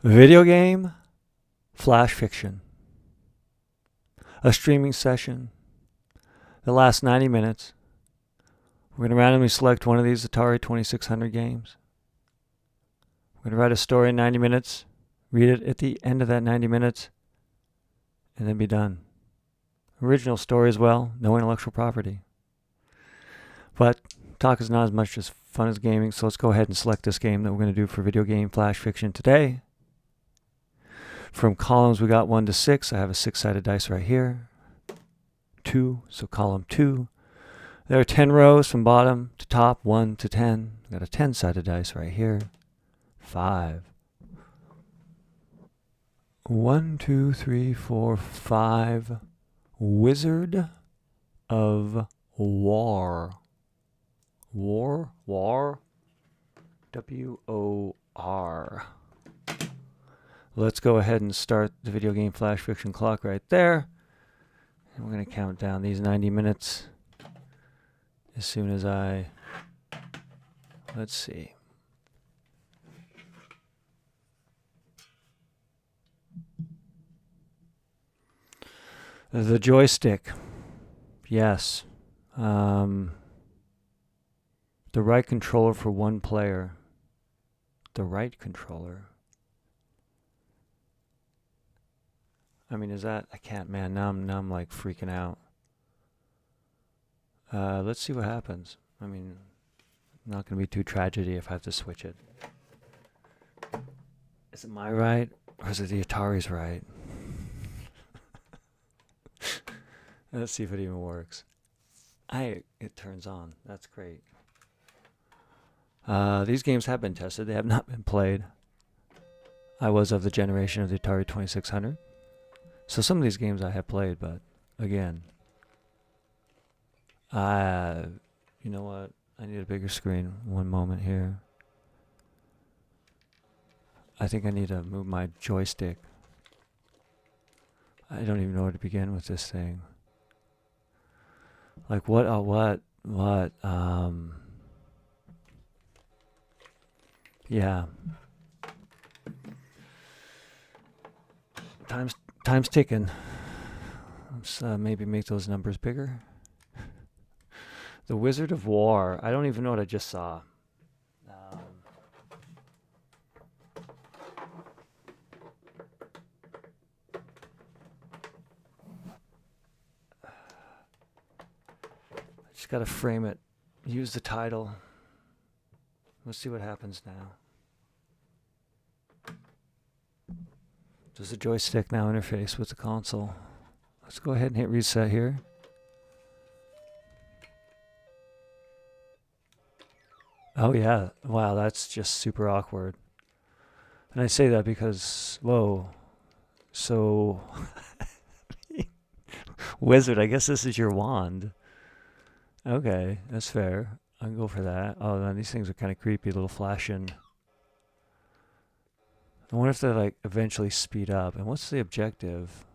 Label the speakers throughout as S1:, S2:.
S1: Video game, flash fiction. A streaming session that lasts 90 minutes. We're going to randomly select one of these Atari 2600 games. We're going to write a story in 90 minutes, read it at the end of that 90 minutes, and then be done. Original story as well, no intellectual property. But talk is not as much as fun as gaming, so let's go ahead and select this game that we're going to do for video game flash fiction today. From columns, we got 1 to 6. I have a 6-sided dice right here. 2, so column 2. There are 10 rows from bottom to top, 1 to 10. I've got a 10-sided dice right here. 5. 1, 2, 3, 4, 5. Wizard of War. War? W-O-R. Let's go ahead and start the video game flash fiction clock right there. And we're going to count down these 90 minutes as soon as let's see. The joystick. Yes. The right controller for one player. The right controller. I mean, is that... I can't, man. Now I'm like freaking out. Let's see what happens. I mean, not going to be too tragedy if I have to switch it. Is it my right? Or is it the Atari's right? Let's see if it even works. It turns on. That's great. These games have been tested. They have not been played. I was of the generation of the Atari 2600. So some of these games I have played, but again, you know what? I need a bigger screen. One moment here. I think I need to move my joystick. I don't even know where to begin with this thing. Like what? Yeah. Time's ticking. Let's maybe make those numbers bigger. The Wizard of War. I don't even know what I just saw. I just gotta frame it. Use the title. Let's see what happens now. Does the joystick now interface with the console? Let's go ahead and hit reset here. Oh yeah, wow, that's just super awkward. And I say that because, whoa, so, wizard, I guess this is your wand. Okay, that's fair. I can go for that. Oh, man, these things are kind of creepy, little flashing. I wonder if they like eventually speed up. And what's the objective?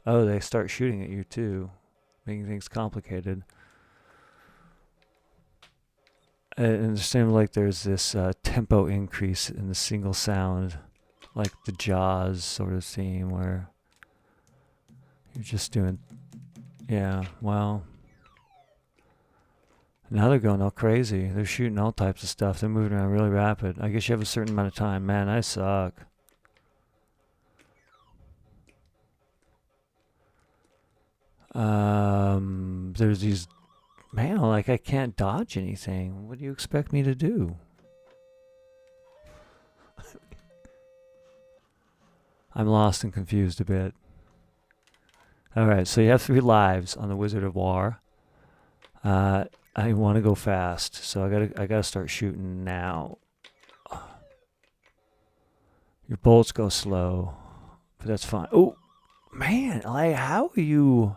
S1: Oh, they start shooting at you too, making things complicated. And it seems like there's this tempo increase in the single sound, like the Jaws sort of theme where you're just doing, yeah, well. Now they're going all crazy. They're shooting all types of stuff. They're moving around really rapid. I guess you have a certain amount of time. Man, I suck. There's these... Man, like I can't dodge anything. What do you expect me to do? I'm lost and confused a bit. Alright, so you have 3 lives on the Wizard of War. I want to go fast, so I gotta start shooting now. Your bolts go slow, but that's fine. Oh, man, like how do you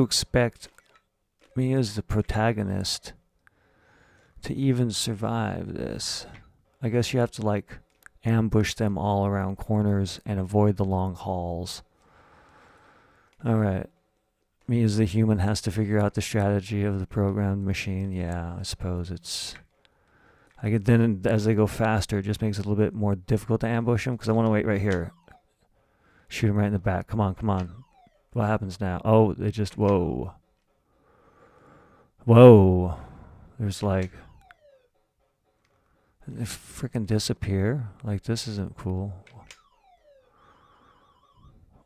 S1: expect me as the protagonist to even survive this? I guess you have to like ambush them all around corners and avoid the long halls. All right. Me as the human has to figure out the strategy of the programmed machine. Yeah, I suppose it's... I get then as they go faster, it just makes it a little bit more difficult to ambush them because I want to wait right here. Shoot him right in the back. Come on, come on. What happens now? Oh, they just, whoa. Whoa. There's like, they freaking disappear. Like, this isn't cool.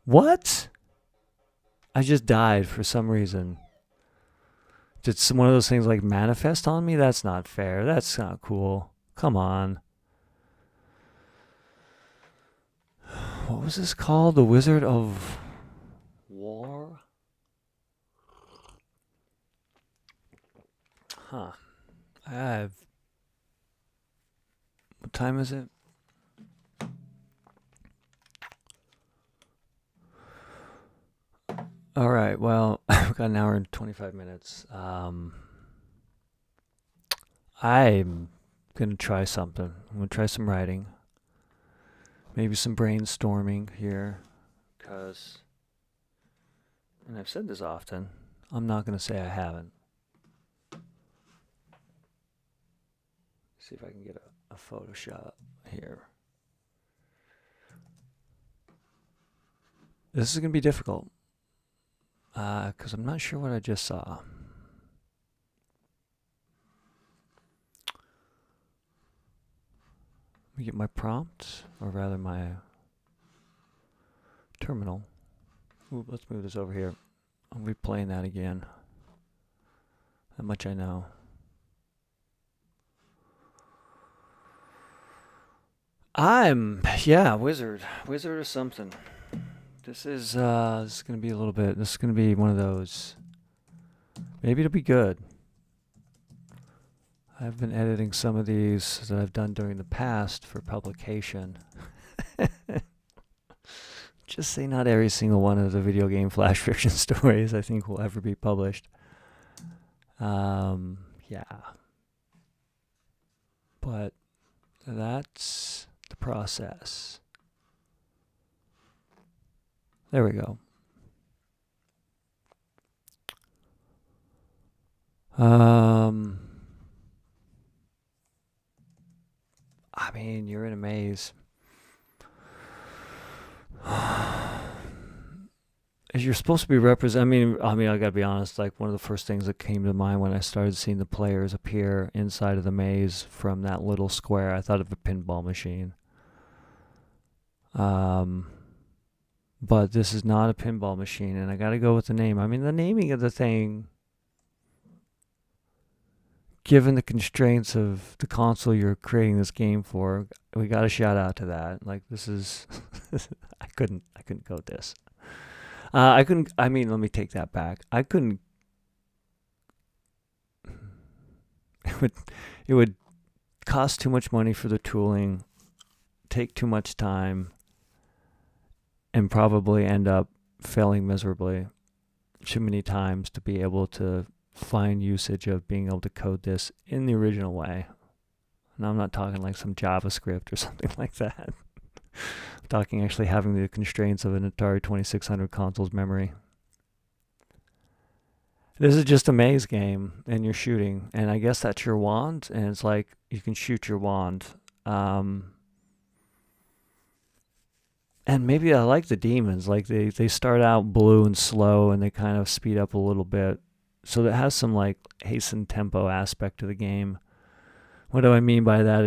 S1: What? I just died for some reason. Did one of those things like manifest on me? That's not fair. That's not cool. Come on. What was this called? The Wizard of War? Huh. What time is it? All right. Well, we've got an hour and 25 minutes. I'm going to try something. I'm going to try some writing. Maybe some brainstorming here. Because, and I've said this often, I'm not going to say I haven't. See if I can get a Photoshop here. This is going to be difficult. Because I'm not sure what I just saw. Let me get my prompt, or rather my terminal. Ooh, let's move this over here. I'll be playing that again. That much I know. Wizard. Wizard or something. This is going to be a little bit, this is going to be one of those. Maybe it'll be good. I've been editing some of these that I've done during the past for publication. Just say not every single one of the video game flash fiction stories I think will ever be published. Yeah. But that's the process. There we go. I mean, you're in a maze. You're supposed to be I mean, I gotta be honest. Like one of the first things that came to mind when I started seeing the players appear inside of the maze from that little square, I thought of a pinball machine. But this is not a pinball machine, and I gotta go with the name. I mean, the naming of the thing, given the constraints of the console you're creating this game for, we got to shout out to that. Like, this is, I couldn't go with this. Let me take that back. It would cost too much money for the tooling, take too much time, and probably end up failing miserably too many times to be able to find usage of being able to code this in the original way. And I'm not talking like some JavaScript or something like that. I'm talking actually having the constraints of an Atari 2600 console's memory. This is just a maze game, and you're shooting, and I guess that's your wand, and it's like you can shoot your wand. And maybe I like the demons. Like they start out blue and slow, and they kind of speed up a little bit. So that has some like hastened tempo aspect to the game. What do I mean by that?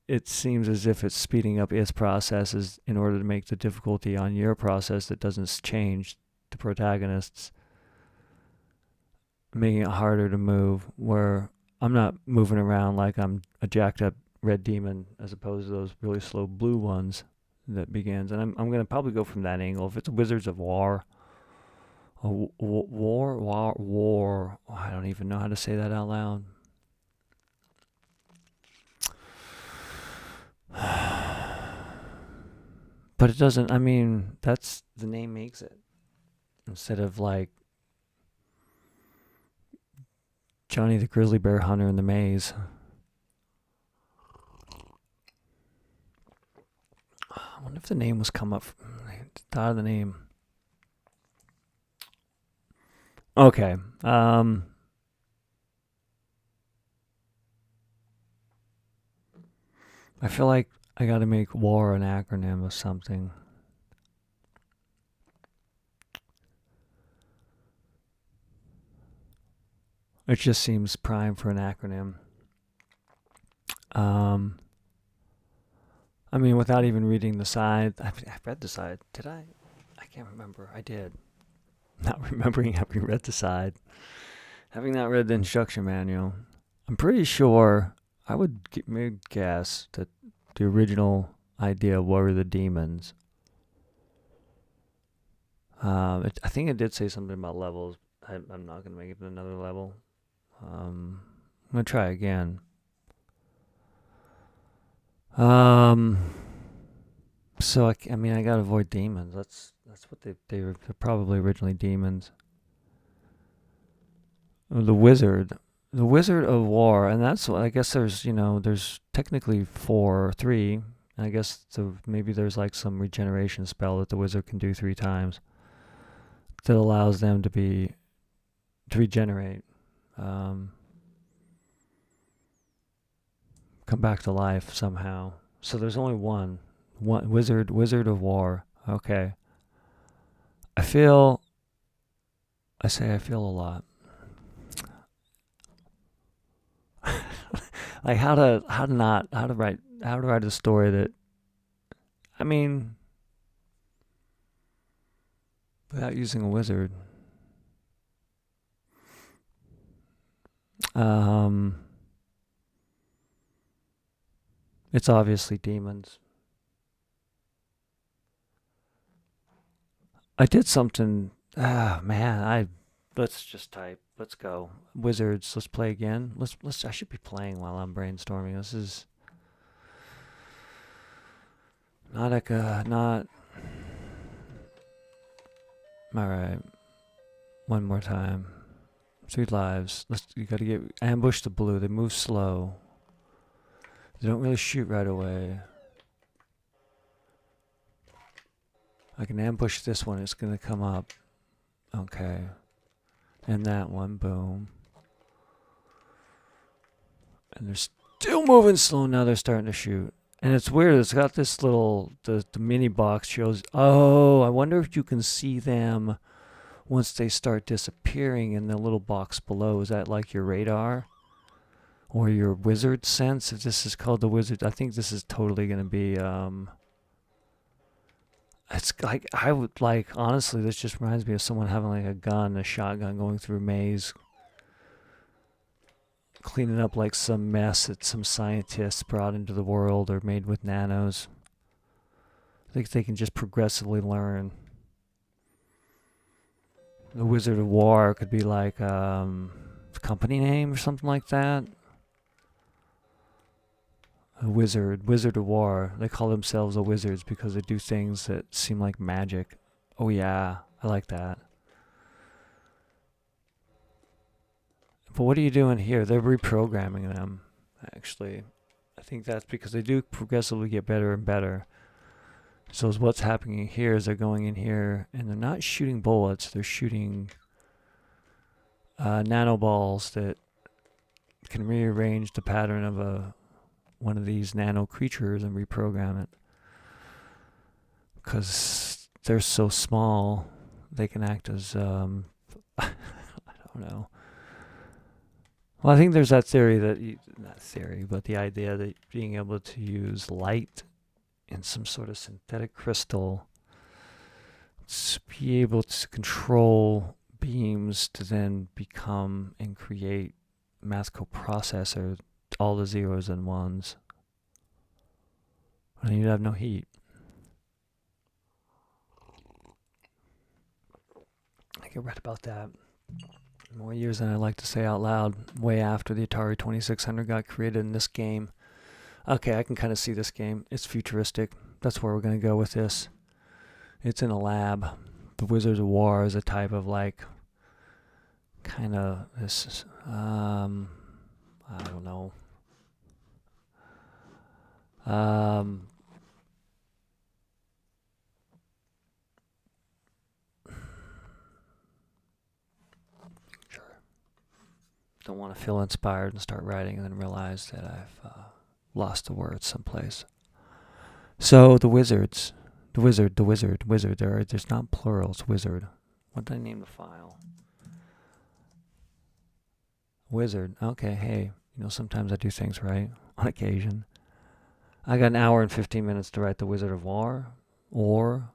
S1: It seems as if it's speeding up its processes in order to make the difficulty on your process that doesn't change the protagonists, making it harder to move, where I'm not moving around like I'm a jacked up red demon as opposed to those really slow blue ones that begins. And I'm going to probably go from that angle. If it's Wizards of War, War. I don't even know how to say that out loud. But it doesn't, I mean, that's, the name makes it. Instead of like Johnny the Grizzly Bear Hunter in the Maze. I wonder if the name was come up. I thought of the name. Okay. I feel like I got to make war an acronym of something. It just seems prime for an acronym. I mean, without even reading the side, I've read the side. Did I? I can't remember. I did. Not remembering having read the side. Having not read the instruction manual, I'm pretty sure I would guess that the original idea were the demons. I think it did say something about levels. I'm not going to make it another level. I'm going to try again. So I mean, I gotta avoid demons. That's what they're probably originally demons. The wizard of war, and that's what I guess. There's technically three. I guess maybe there's like some regeneration spell that the wizard can do 3 times that allows them to regenerate, come back to life somehow. So there's only one wizard of war. Okay. I feel a lot. Like how to write a story that, I mean, without using a wizard. It's obviously demons. I did something. Man, let's just type. Let's go. Wizards. Let's play again. Let's. I should be playing while I'm brainstorming. This is not. All right. One more time. 3 lives. You gotta get ambush the blue. They move slow. They don't really shoot right away. I can ambush this one. It's gonna come up. Okay. And that one. Boom. And they're still moving slow. Now they're starting to shoot. And it's weird. It's got this little the mini box shows. Oh, I wonder if you can see them once they start disappearing in the little box below. Is that like your radar or your wizard sense? If this is called the wizard, I think this is totally going to be. It's like I would like honestly. This just reminds me of someone having like a shotgun, going through a maze, cleaning up like some mess that some scientists brought into the world or made with nanos. I think they can just progressively learn. The Wizard of War could be like company name or something like that. A Wizard of War. They call themselves the wizards because they do things that seem like magic. Oh yeah, I like that. But what are you doing here? They're reprogramming them, actually. I think that's because they do progressively get better and better. So what's happening here is they're going in here and they're not shooting bullets. They're shooting nanoballs that can rearrange the pattern of one of these nano creatures and reprogram it. Because they're so small, they can act as I don't know. Well, I think there's that theory not theory, but the idea that being able to use light in some sort of synthetic crystal to be able to control beams to then become and create math coprocessor, all the zeros and ones. And you'd have no heat. I get read about that more years than I like to say out loud, way after the Atari 2600 got created in this game. Okay, I can kind of see this game. It's futuristic. That's where we're going to go with this. It's in a lab. The Wizards of War is a type of like, kind of this, I don't know. Sure. Don't want to feel inspired and start writing and then realize that I've lost the word someplace. So the wizards, the wizard. There's not plurals. Wizard. What did I name the file? Wizard. Okay. Hey, sometimes I do things right on occasion. I got an hour and 15 minutes to write the Wizard of War, or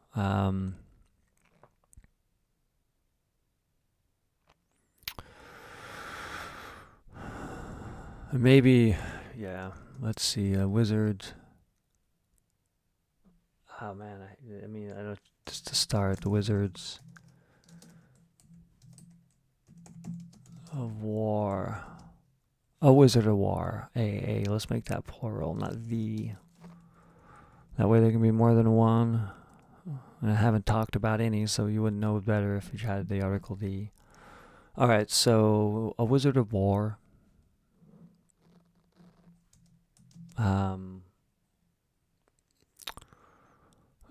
S1: maybe, yeah. Let's see, wizards. Oh man, I mean, I don't, just to start, the Wizards of War. A Wizard of War. A. Let's make that plural, not the. That way there can be more than one. And I haven't talked about any, so you would know better if you had the article the. Alright, so a Wizard of War.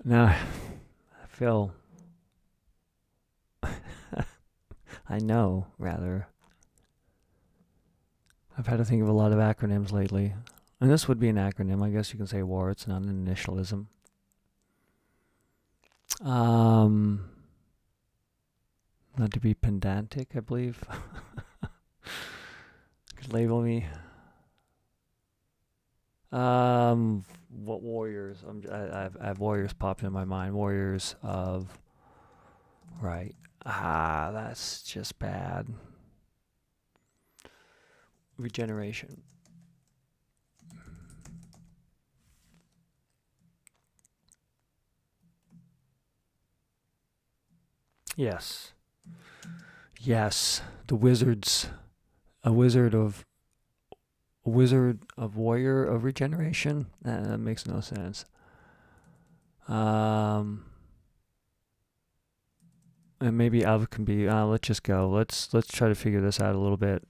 S1: Now, I feel. I know, rather. I've had to think of a lot of acronyms lately. And this would be an acronym. I guess you can say war. It's not an initialism. Not to be pedantic, I believe. Could label me. What warriors? I have warriors popping in my mind. Warriors of. Right. That's just bad. Regeneration. Yes. The wizards. A wizard of warrior of regeneration. That makes no sense. And maybe of can be. Let's just go. Let's try to figure this out a little bit.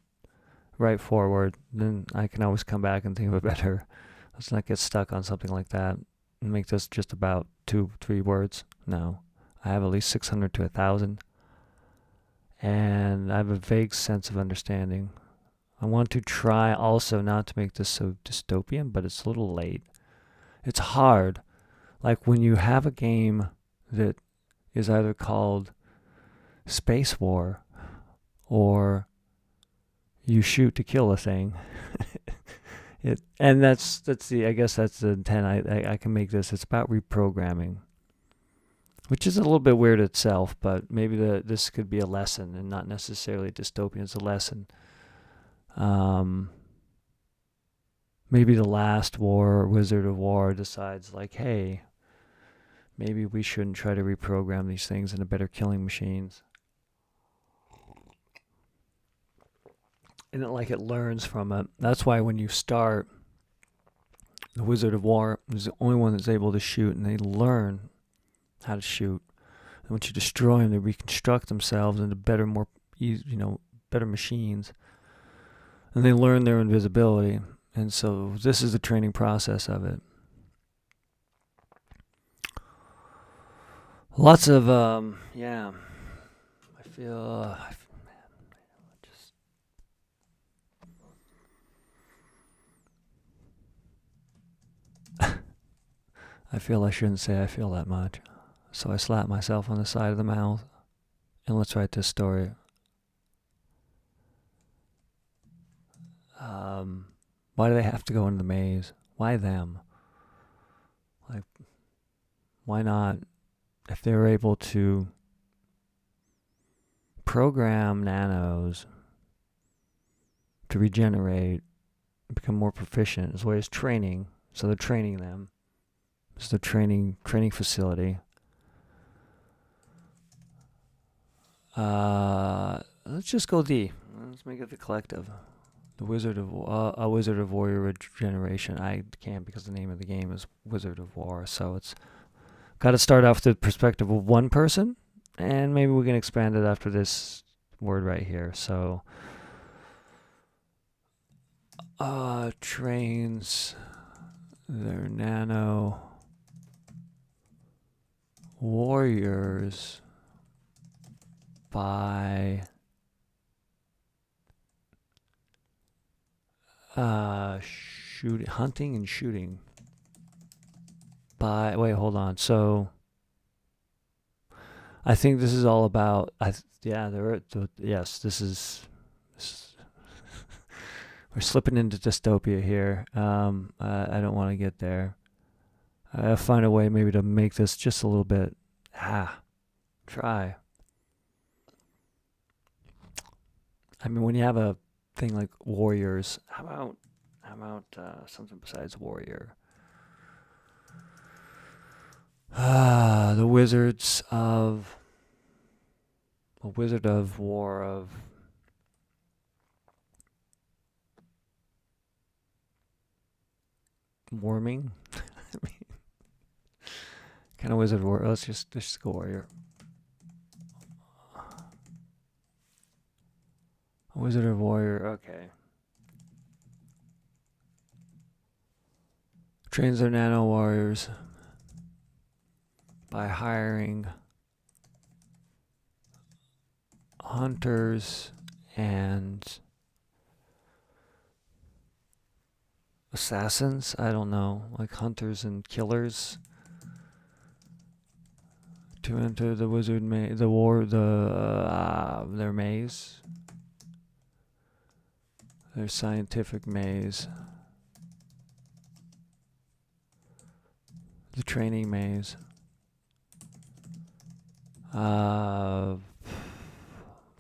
S1: Right forward. Then I can always come back and think of it better. Let's not get stuck on something like that and make this just about 2-3 words. No, I have at least 600 to 1,000, and I have a vague sense of understanding. I want to try also not to make this so dystopian, but it's a little late. It's hard. Like when you have a game that is either called Space War or you shoot to kill a thing. And that's the, I guess that's the intent. I can make this. It's about reprogramming, which is a little bit weird itself, but maybe this could be a lesson and not necessarily dystopian. It's a lesson. Maybe the last war, Wizard of War, decides like, hey, maybe we shouldn't try to reprogram these things into better killing machines. And it learns from it. That's why when you start, the Wizard of War is the only one that's able to shoot, and they learn how to shoot. And once you destroy them, they reconstruct themselves into better, more, better machines. And they learn their invisibility. And so this is the training process of it. Lots of, I feel, I feel I shouldn't say I feel that much. So I slap myself on the side of the mouth, and let's write this story. Why do they have to go into the maze? Why them? Like, why not? If they were able to program nanos to regenerate, become more proficient, as well as training. So they're training them. It's the training facility. Let's just go let's make it the collective. The Wizard of a Wizard of Warrior Regeneration. I can't because the name of the game is Wizard of War. So it's got to start off the perspective of one person, and maybe we can expand it after this word right here. So trains their nano warriors by hunting and shooting. Wait, hold on. So I think this is all about. Yes, this is. We're slipping into dystopia here. I don't want to get there. I'll find a way maybe to make this just a little bit. Try. I mean, when you have a thing like warriors, how about something besides warrior? The Wizard of War of Warming. I mean, kind of Wizard of War. Let's just go warrior. Wizard of Warrior. Okay. Trains their nano warriors by hiring hunters and assassins. I don't know, like hunters and killers to enter the wizard maze, their maze, their scientific maze, the training maze.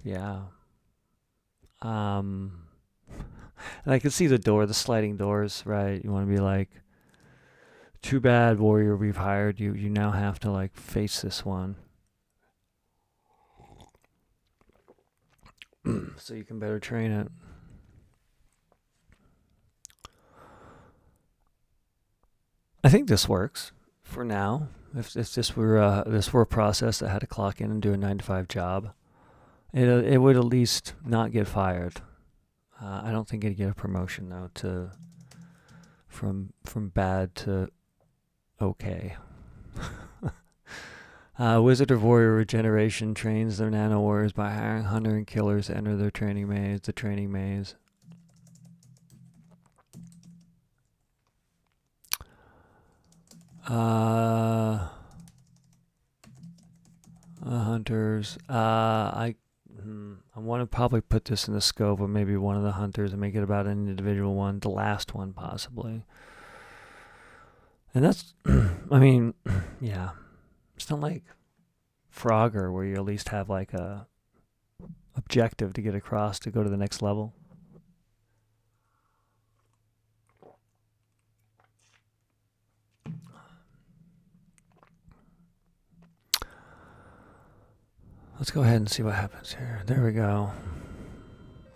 S1: Yeah. And I can see the sliding doors, right? You want to be like, too bad, warrior, we've hired you. You now have to like face this one. So you can better train it. I think this works for now. If this were a process that had to clock in and do a 9 to 5 job, it would at least not get fired. I don't think it'd get a promotion though from bad to okay. Wizard of Warrior Regeneration trains their nano warriors by hiring hunter and killers to enter their training maze. The training maze. Hunters. I want to probably put this in the scope of maybe one of the hunters and make it about an individual one, the last one possibly. And that's, I mean, yeah. It's not like Frogger where you at least have like a objective to get across to go to the next level. Let's go ahead and see what happens here. There we go.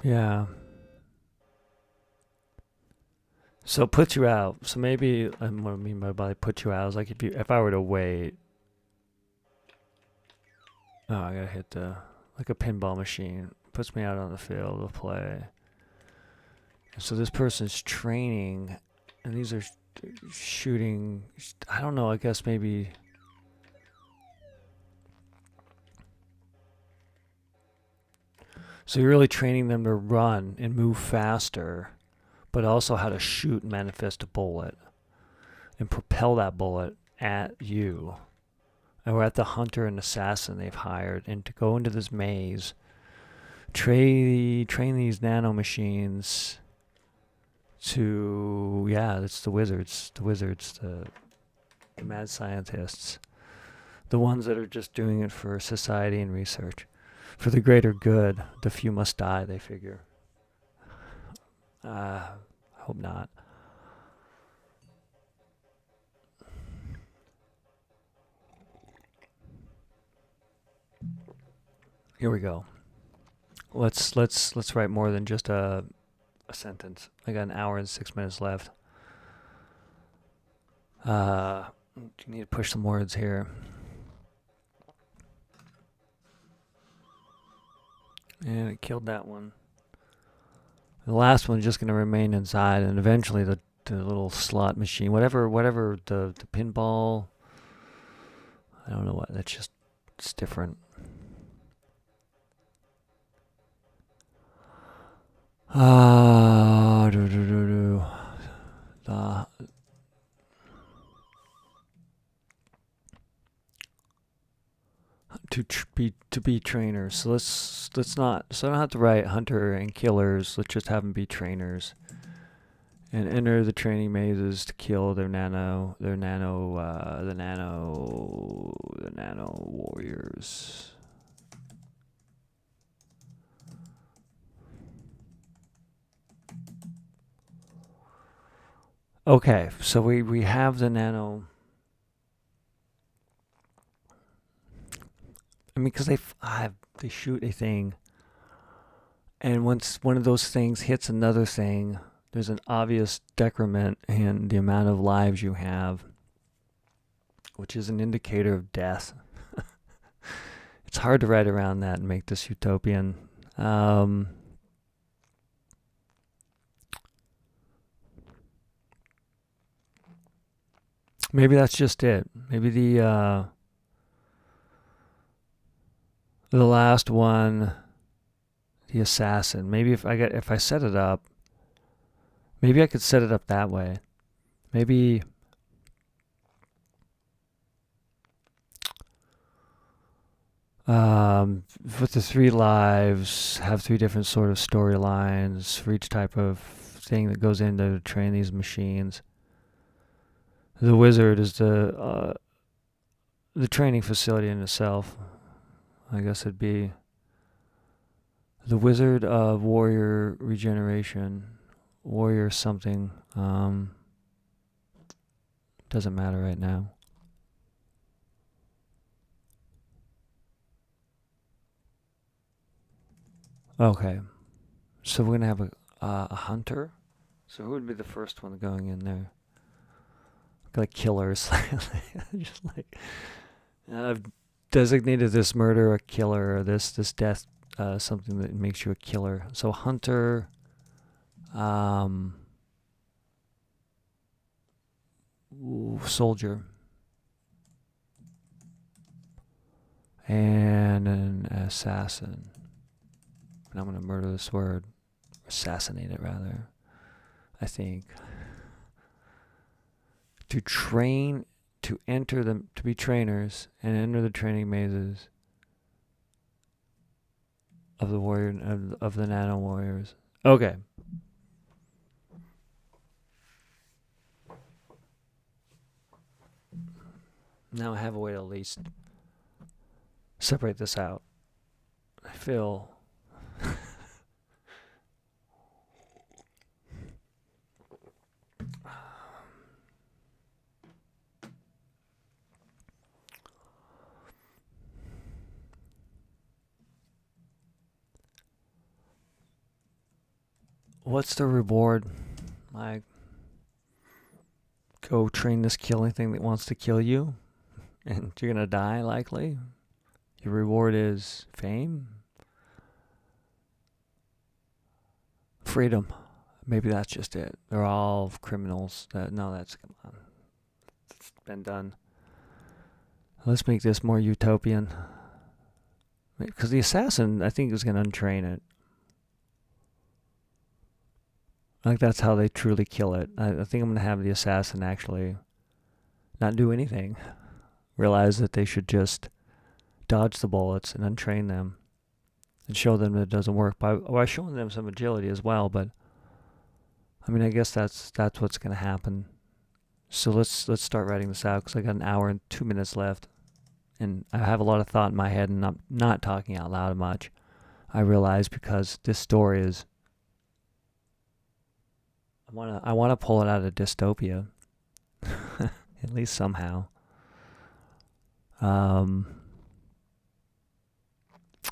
S1: Yeah. So it puts you out. So maybe, what I mean by put you out is like if I were to wait. Oh, I gotta hit like a pinball machine. Puts me out on the field of play. And so this person's training, and these are shooting. I don't know. I guess maybe. So you're really training them to run and move faster, but also how to shoot and manifest a bullet and propel that bullet at you. And we're at the hunter and assassin they've hired, and to go into this maze, train these nano machines to, it's the wizards, the mad scientists, the ones that are just doing it for society and research. For the greater good, the few must die, they figure. I hope not. Here we go. Let's write more than just a sentence. I got an hour and 6 minutes left. You need to push some words here. And it killed that one. The last one's just going to remain inside, and eventually the little slot machine, whatever the pinball, I don't know what, it's different. The the to be trainers. So let's not. So I don't have to write hunter and killers. Let's just have them be trainers and enter the training mazes to kill the nano warriors. Okay, so we have the nano. I mean, because they shoot a thing, and once one of those things hits another thing, there's an obvious decrement in the amount of lives you have, which is an indicator of death. It's hard to write around that and make this utopian. Maybe that's just it. Maybe the last one, the assassin. Maybe if I set it up, maybe I could set it up that way. Maybe with the 3 lives, have 3 different sort of storylines for each type of thing that goes into to train these machines. The wizard is the training facility in itself. I guess it'd be the Wizard of Warrior Regeneration. Warrior something. Doesn't matter right now. Okay. So we're going to have a hunter. So who would be the first one going in there? Like killers. Just like... I've designated this murder a killer, or this death something that makes you a killer. So hunter, soldier, and an assassin. And I'm gonna murder this word, assassinate it rather. I think to train. To enter them, to be trainers and enter the training mazes of the warrior of the nano warriors. Okay. Now I have a way to at least separate this out. I feel what's the reward? Like, go train this killing thing that wants to kill you, and you're gonna die likely. Your reward is fame, freedom. Maybe that's just it. They're all criminals. Come on. It's been done. Let's make this more utopian. Because the assassin, I think, is going to untrain it. I think that's how they truly kill it. I think I'm going to have the assassin actually not do anything. Realize that they should just dodge the bullets and untrain them. And show them that it doesn't work by showing them some agility as well. But I mean, I guess that's what's going to happen. So let's start writing this out, because I got an hour and 2 minutes left, and I have a lot of thought in my head, and I'm not talking out loud much. I realize, because this story is. I want to pull it out of dystopia, at least somehow.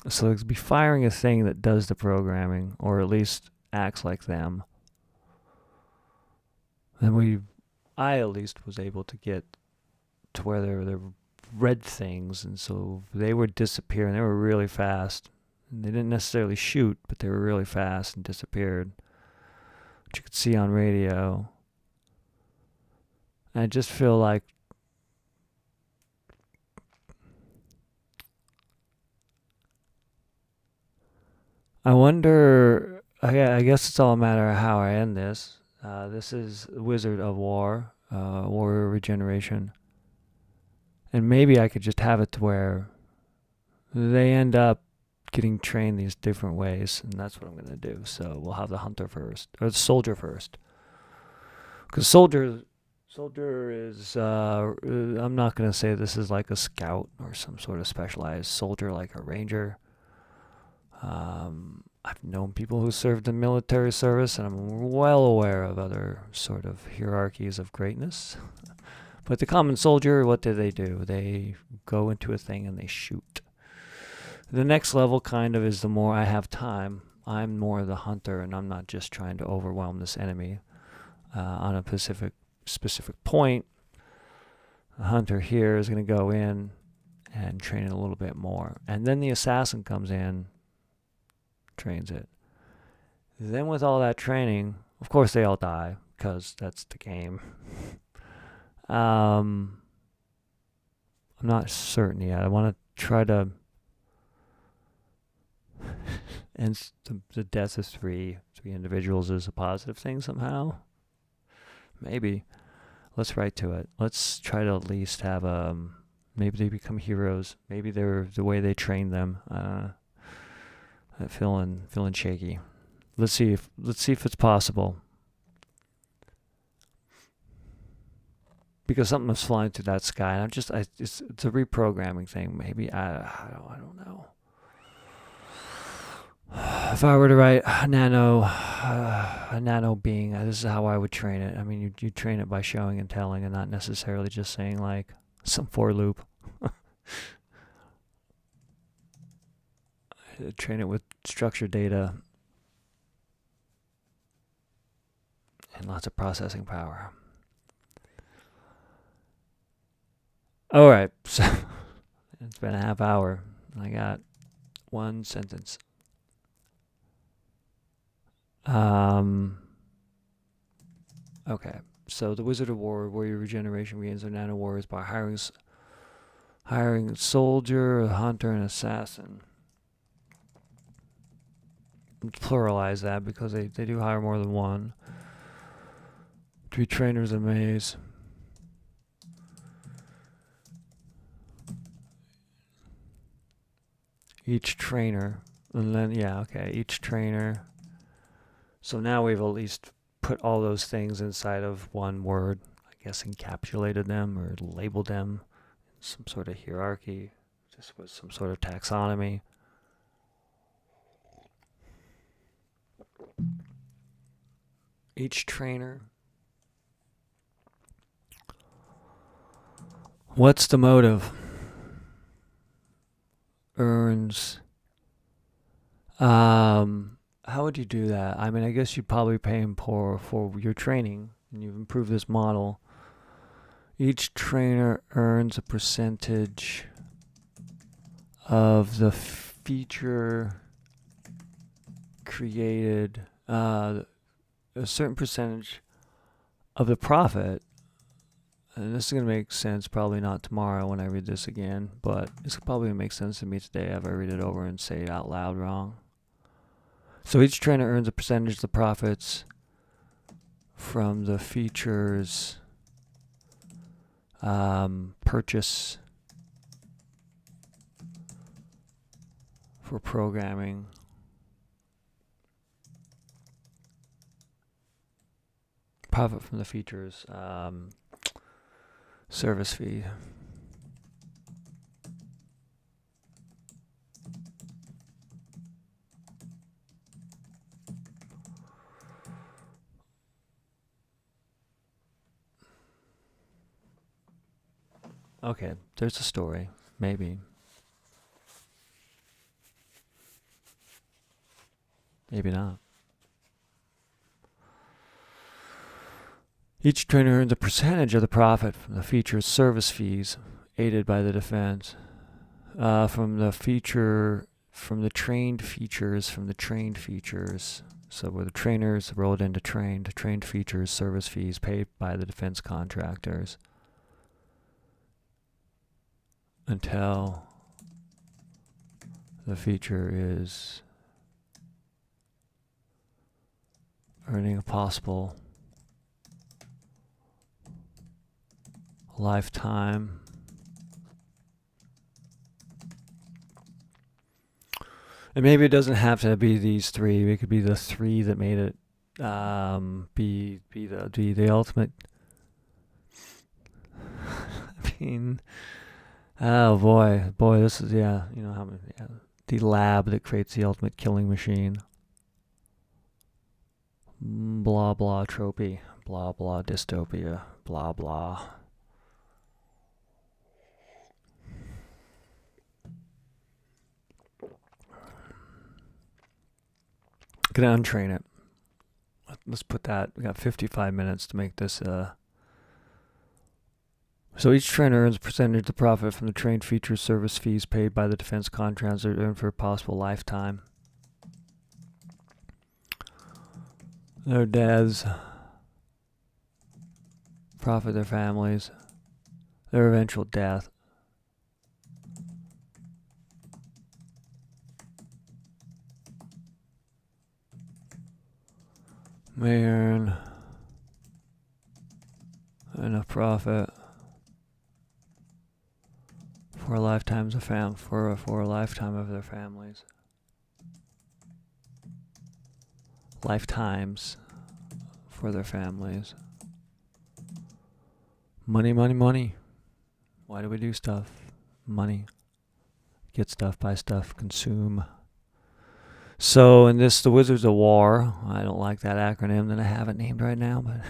S1: So it's be firing a thing that does the programming, or at least acts like them. And I at least was able to get to where there were red things, and so they would disappear, and they were really fast. And they didn't necessarily shoot, but they were really fast and disappeared, which you could see on radio. And I just feel like I wonder, I guess it's all a matter of how I end this. This is Wizard of War, Warrior Regeneration. And maybe I could just have it to where they end up getting trained these different ways, and that's what I'm going to do. So we'll have the hunter first, or the soldier first. Because soldier is, I'm not going to say this is like a scout or some sort of specialized soldier like a ranger. I've known people who served in military service, and I'm well aware of other sort of hierarchies of greatness. But the common soldier, what do? They go into a thing and they shoot. The next level kind of is the more I have time. I'm more the hunter, and I'm not just trying to overwhelm this enemy on a specific point. The hunter here is going to go in and train it a little bit more. And then the assassin comes in, trains it. Then with all that training, of course they all die, because that's the game. I'm not certain yet. I want to try to end the death of three individuals as a positive thing somehow. Maybe. Let's write to it. Let's try to at least have maybe they become heroes. Maybe they're the way they train them. Feeling shaky. Let's see if it's possible. Because something was flying through that sky, and it's a reprogramming thing. Maybe I don't know. If I were to write a nano being, this is how I would train it. I mean, you train it by showing and telling, and not necessarily just saying like some for loop. Train it with structured data and lots of processing power. All right, so it's been a half hour. I got one sentence. Okay, so the Wizard of War, Warrior Regeneration regains their nano warriors by hiring a soldier, a hunter, and an assassin. Pluralize that because they do hire more than one. 3 trainers in maze. Each trainer, and then each trainer. So now we've at least put all those things inside of one word. I guess encapsulated them or labeled them in some sort of hierarchy, just with some sort of taxonomy. Each trainer. What's the motive? Earns. How would you do that? I mean, I guess you'd probably pay him for your training, and you've improved this model. Each trainer earns a percentage of the feature created, a certain percentage of the profit. And this is going to make sense probably not tomorrow when I read this again, but it's probably going to make sense to me today if I read it over and say it out loud wrong. So each trainer earns a percentage of the profits from the features purchase for programming. Profit from the features service fee. Okay, there's a story. Maybe. Maybe not. Each trainer earns a percentage of the profit from the feature's service fees, aided by the defense. From the trained features. So where the trainers rolled into trained features, service fees paid by the defense contractors. Until the feature is earning a possible lifetime. And maybe it doesn't have to be these three. It could be the three that made it be the ultimate. I mean, oh boy, this is how many, the lab that creates the ultimate killing machine. Blah blah tropy, blah blah dystopia, blah blah. Gonna untrain it. Let's put that. We got 55 minutes to make this. So each trainer earns a percentage of the profit from the trained feature service fees paid by the defense contractors earned for a possible lifetime. Their deaths, profit their families, their eventual death. May earn enough profit for a lifetime for a lifetime of their families. Lifetimes for their families. Money, money, money. Why do we do stuff? Money. Get stuff, buy stuff, consume. So in this, the Wizards of War, I don't like that acronym that I have it named right now, but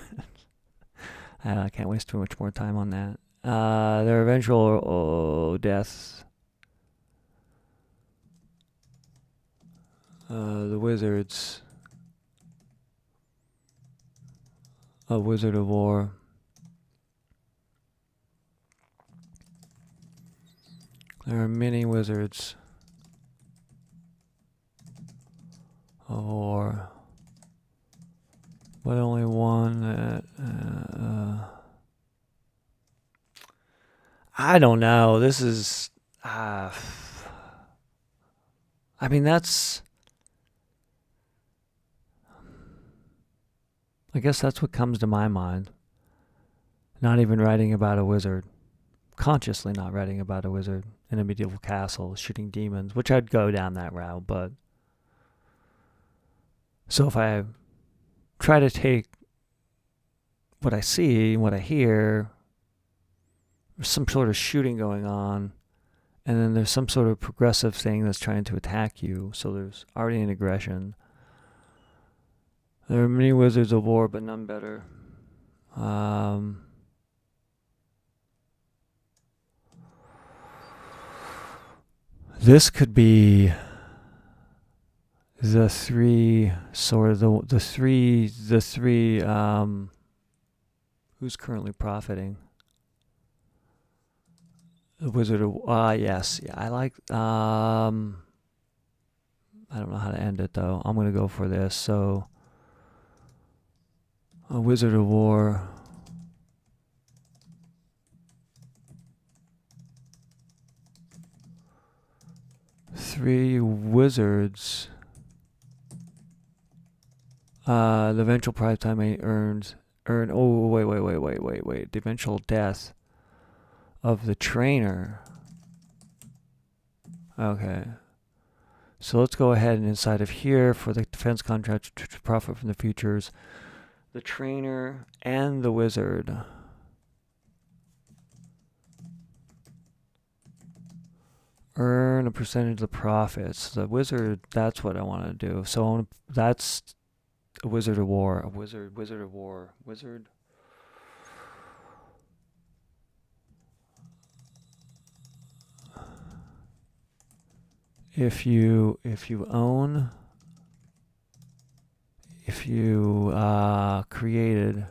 S1: I can't waste too much more time on that. Their eventual deaths. The Wizards. A Wizard of War. There are many wizards of war, but only one that I don't know. This is I mean, that's, I guess that's what comes to my mind. Not even writing about a wizard. Consciously not writing about a wizard in a medieval castle shooting demons, which I'd go down that route, but so if I try to take what I see, what I hear, there's some sort of shooting going on, and then there's some sort of progressive thing that's trying to attack you, so there's already an aggression. There are many wizards of war, but none better. This could be the three sort of the three who's currently profiting. The Wizard of yes, yeah, I like I don't know how to end it though. I'm gonna go for this. So a Wizard of War. Three wizards. The eventual prize time earn. Oh, wait. The eventual death of the trainer. Okay. So let's go ahead and inside of here for the defense contract to profit from the futures. The trainer and the wizard. Earn a percentage of the profits. The wizard, that's what I want to do. So that's a Wizard of War. A wizard of war. Wizard. If you created,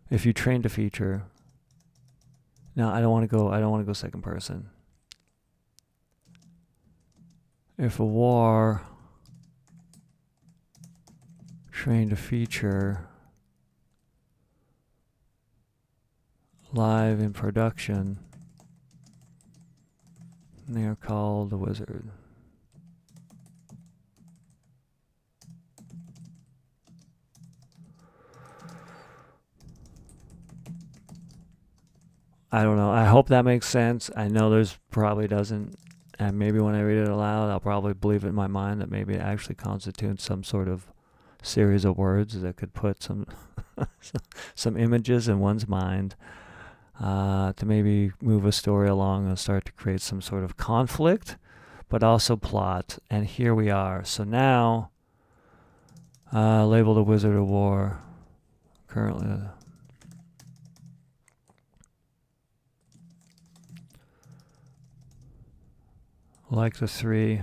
S1: if you trained a feature. Now I don't want to go second person. If a war trained a feature live in production, they are called a wizard. I don't know. I hope that makes sense. I know there's probably doesn't. And maybe when I read it aloud, I'll probably believe it in my mind that maybe it actually constitutes some sort of series of words that could put some some images in one's mind to maybe move a story along and start to create some sort of conflict, but also plot. And here we are. So now, labeled a Wizard of War. Currently, like the three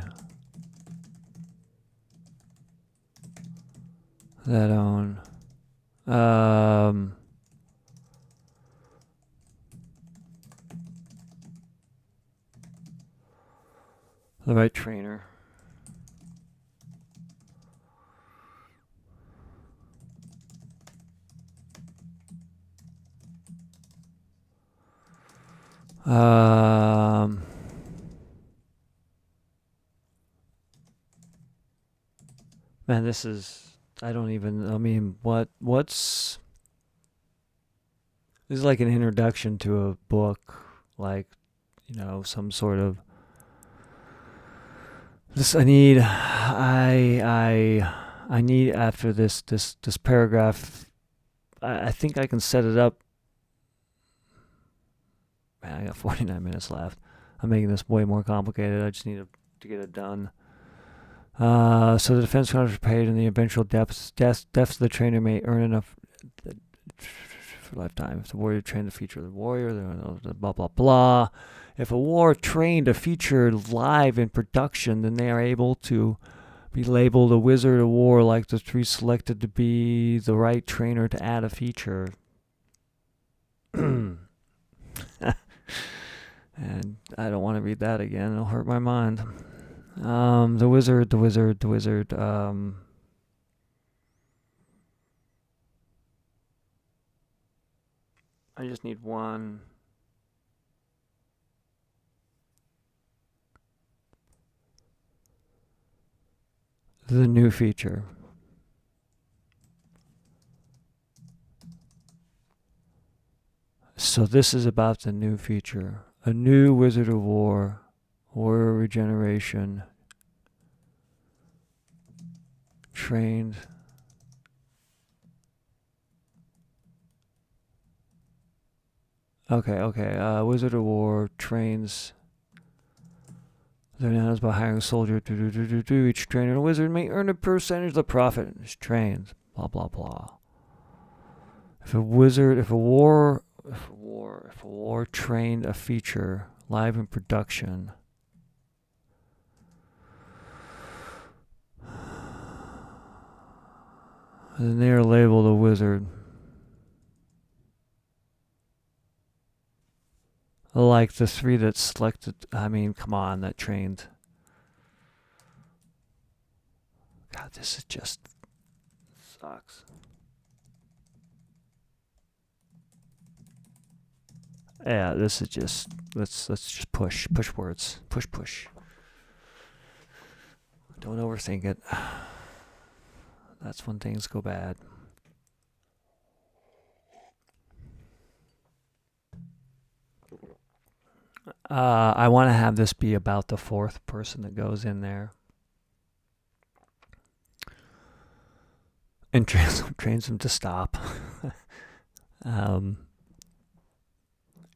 S1: that own the right trainer. Man, this is, I don't even, I mean, what's, this is like an introduction to a book, like, you know, some sort of, this, I need after this paragraph, I think I can set it up. Man, I got 49 minutes left. I'm making this way more complicated. I just need to get it done. So the defense contracts are paid, and the eventual deaths of the trainer may earn enough for lifetime. If the warrior trained to feature the warrior, blah blah blah. If a war trained to feature live in production, then they are able to be labeled a Wizard of War, like the three selected to be the right trainer to add a feature. And I don't want to read that again. It'll hurt my mind. The wizard. I just need one. The new feature. So this is about the new feature. A new Wizard of War, Warrior Regeneration, trained. Okay. Wizard of War trains. Their announced by hiring a soldier. Each trainer and wizard may earn a percentage of the profit in his trains. Blah blah blah. If a war trained a feature live in production, then they are labeled a wizard. Like the three that selected, I mean, come on, that trained. God, this is just sucks. Yeah, this is just, let's just push words. Push. Don't overthink it. That's when things go bad. I want to have this be about the fourth person that goes in there and trains them to stop.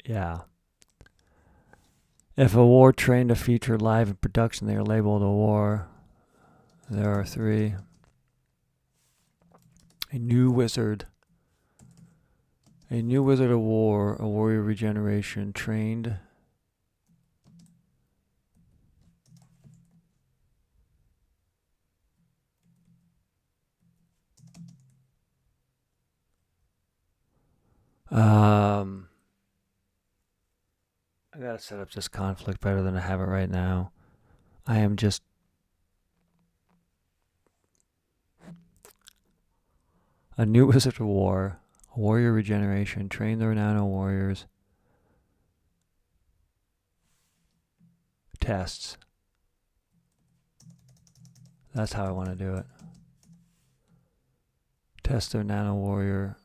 S1: Yeah. If a war trained to feature live in production, they are labeled a war. There are three. A new wizard of war, a warrior regeneration, trained. I gotta set up this conflict better than I have it right now. I am just a new wizard of war, a warrior regeneration, train the renowned warriors. Tests. That's how I want to do it. Test their nano warrior.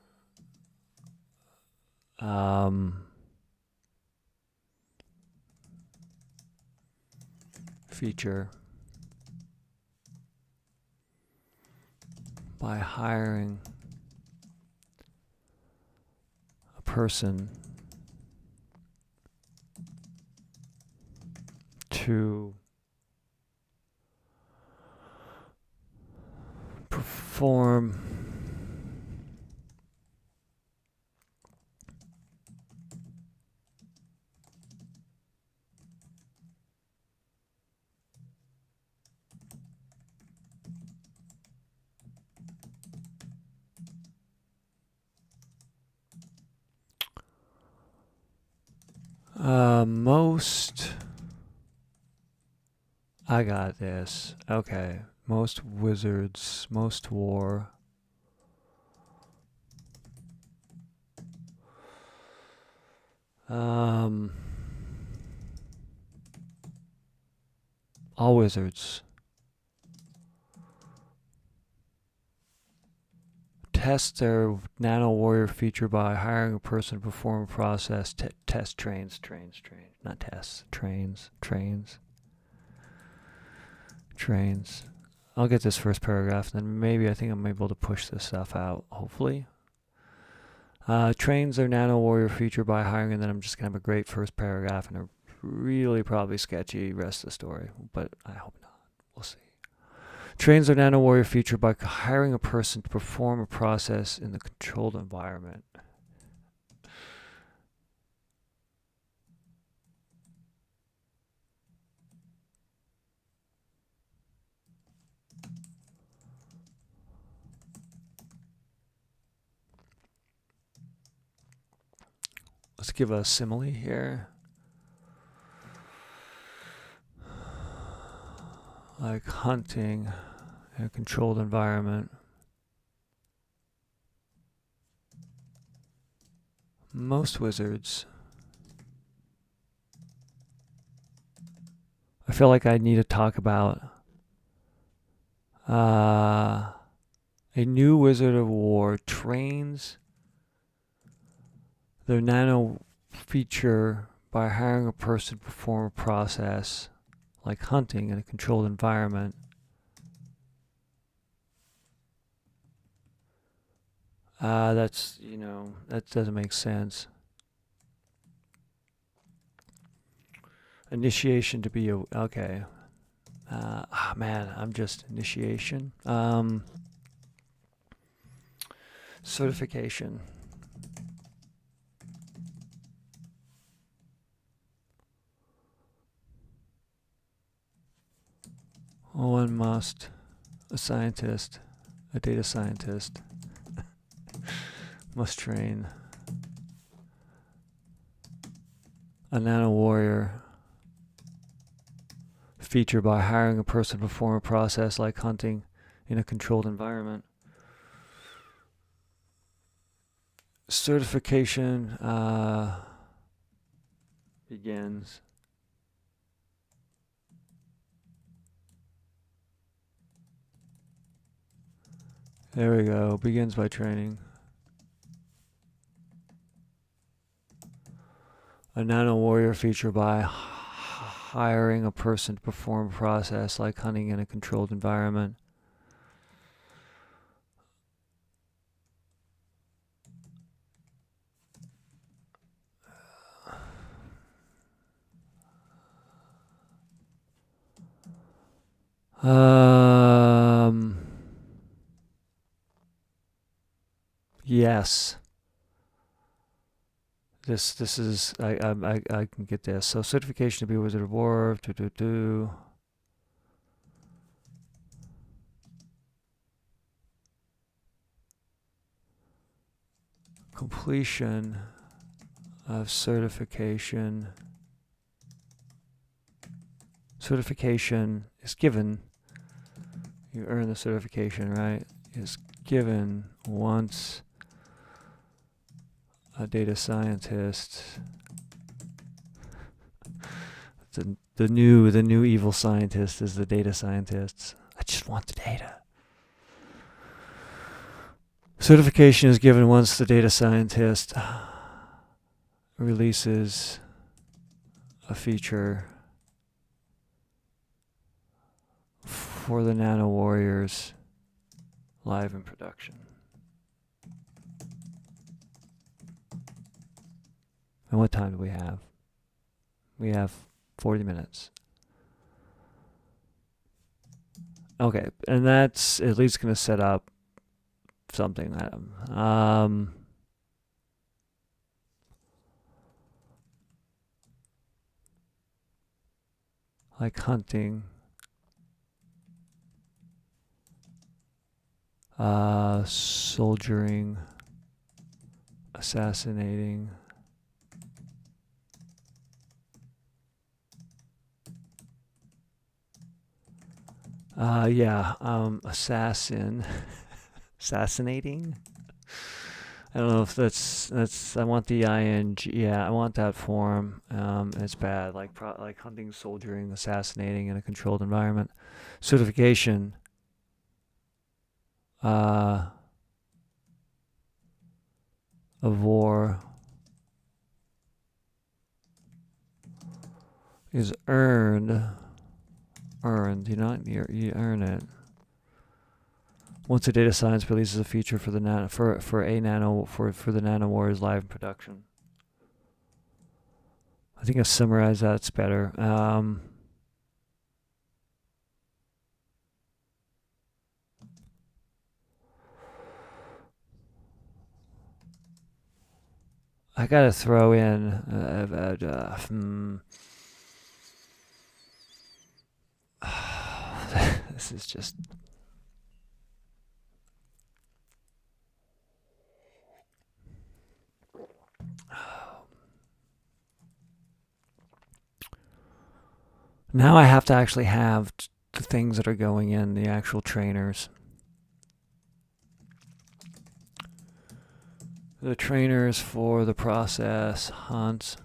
S1: feature by hiring a person to perform most. I got this. Okay. Most wizards, most war. All wizards test their nano warrior feature by hiring a person to perform a process. Test trains, not tests, trains. I'll get this first paragraph, and then maybe I think I'm able to push this stuff out, hopefully. Trains their nano warrior feature by hiring, and then I'm just going to have a great first paragraph and a really probably sketchy rest of the story, but I hope not. We'll see. Trains their nano warrior feature by hiring a person to perform a process in the controlled environment. Let's give a simile here. Like hunting in a controlled environment. Most wizards. I feel like I need to talk about a new wizard of war trains their nano feature by hiring a person to perform a process like hunting in a controlled environment. That's, that doesn't make sense. Initiation to be okay. Man, I'm just initiation. Certification. One must, a scientist, a data scientist, must train a nano warrior feature by hiring a person to perform a process like hunting in a controlled environment. Certification begins. There we go. Begins by training a nano warrior feature by hiring a person to perform a process like hunting in a controlled environment. Yes. This is I can get this. So certification to be a wizard of war. Completion of certification. Certification is given. You earn the certification, right? Is given once a data scientist. The new evil scientist is the data scientists. I just want the data. Certification is given once the data scientist releases a feature for the Nano Warriors live in production. And what time do we have? We have 40 minutes. Okay, and that's at least going to set up something. Like hunting, soldiering, assassinating. Assassinating. I don't know if that's. I want the ing. Yeah, I want that form. It's bad. Like hunting, soldiering, assassinating in a controlled environment. Certification. Of war is earned. You earn it. Once a data science releases a feature for the the Nano Warriors live production. I think I've summarized that. It's better. I gotta throw in this is just. Now I have to actually have the things that are going in, the actual trainers. The trainers for the process, hunt,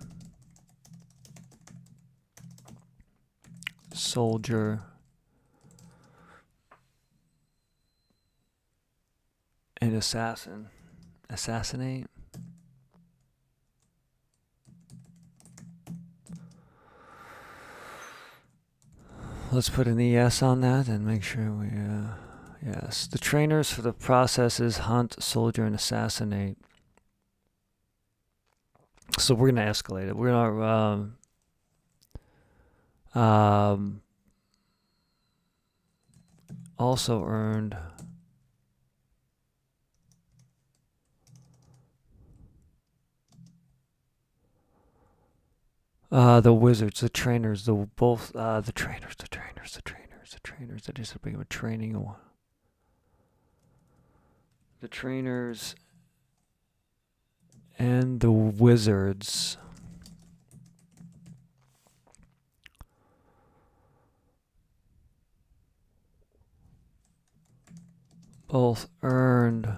S1: soldier, and assassinate. Let's put an ES on that and make sure we, yes. The trainers for the processes, hunt, soldier, and assassinate. So we're going to escalate it. We're going to, also earned the wizards, the trainers, the trainers. I just became a training one. The trainers and the wizards. Both earned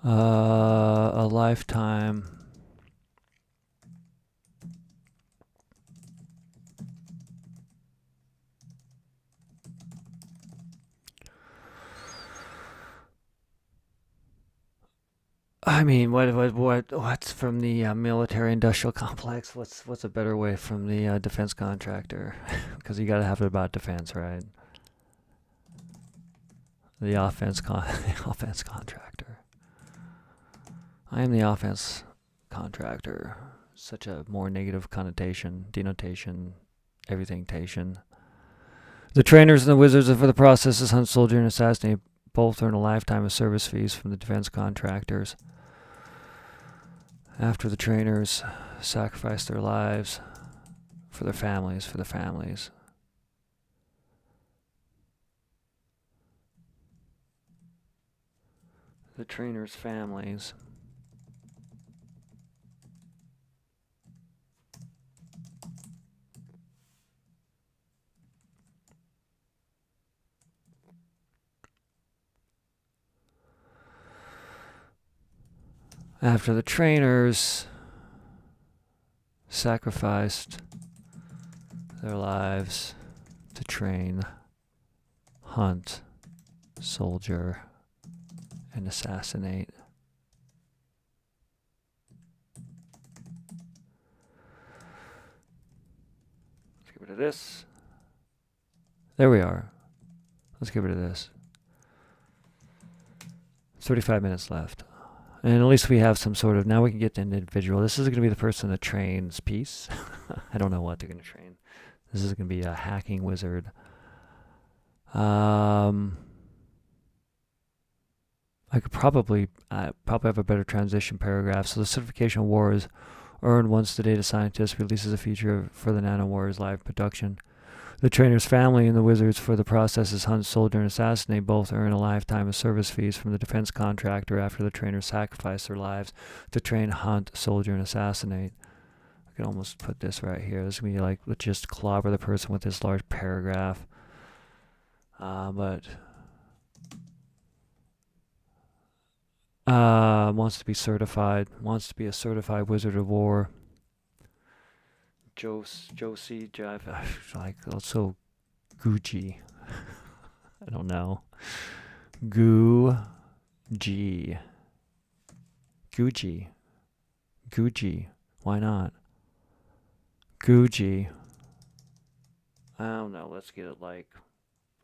S1: a lifetime I mean, what's from the military-industrial complex? What's a better way from the defense contractor? Because you got to have it about defense, right? The offense contractor. I am the offense contractor. Such a more negative connotation, denotation, everything-tation. The trainers and the wizards for the processes, hunt, soldier, and assassinate both earn a lifetime of service fees from the defense contractors. After the trainers sacrifice their lives for their families, The trainers' families. After the trainers sacrificed their lives to train, hunt, soldier, and assassinate. rid of this. There we are. Let's get rid of this. 35 minutes left. And at least we have some sort of, now we can get to an individual. This is going to be the person that trains peace. I don't know what they're going to train. This is going to be a hacking wizard. I could probably have a better transition paragraph. So the certification war is earned once the data scientist releases a feature for the Nano Warriors live production. The trainer's family and the wizards for the processes hunt, soldier, and assassinate both earn a lifetime of service fees from the defense contractor after the trainers sacrifice their lives to train, hunt, soldier, and assassinate. I could almost put this right here. This is going to be like, let's just clobber the person with this large paragraph. Wants to be certified. Wants to be a certified wizard of war. Josie, like also Gucci. I don't know. Gucci. Why not? Gucci. I don't know. Let's get it like.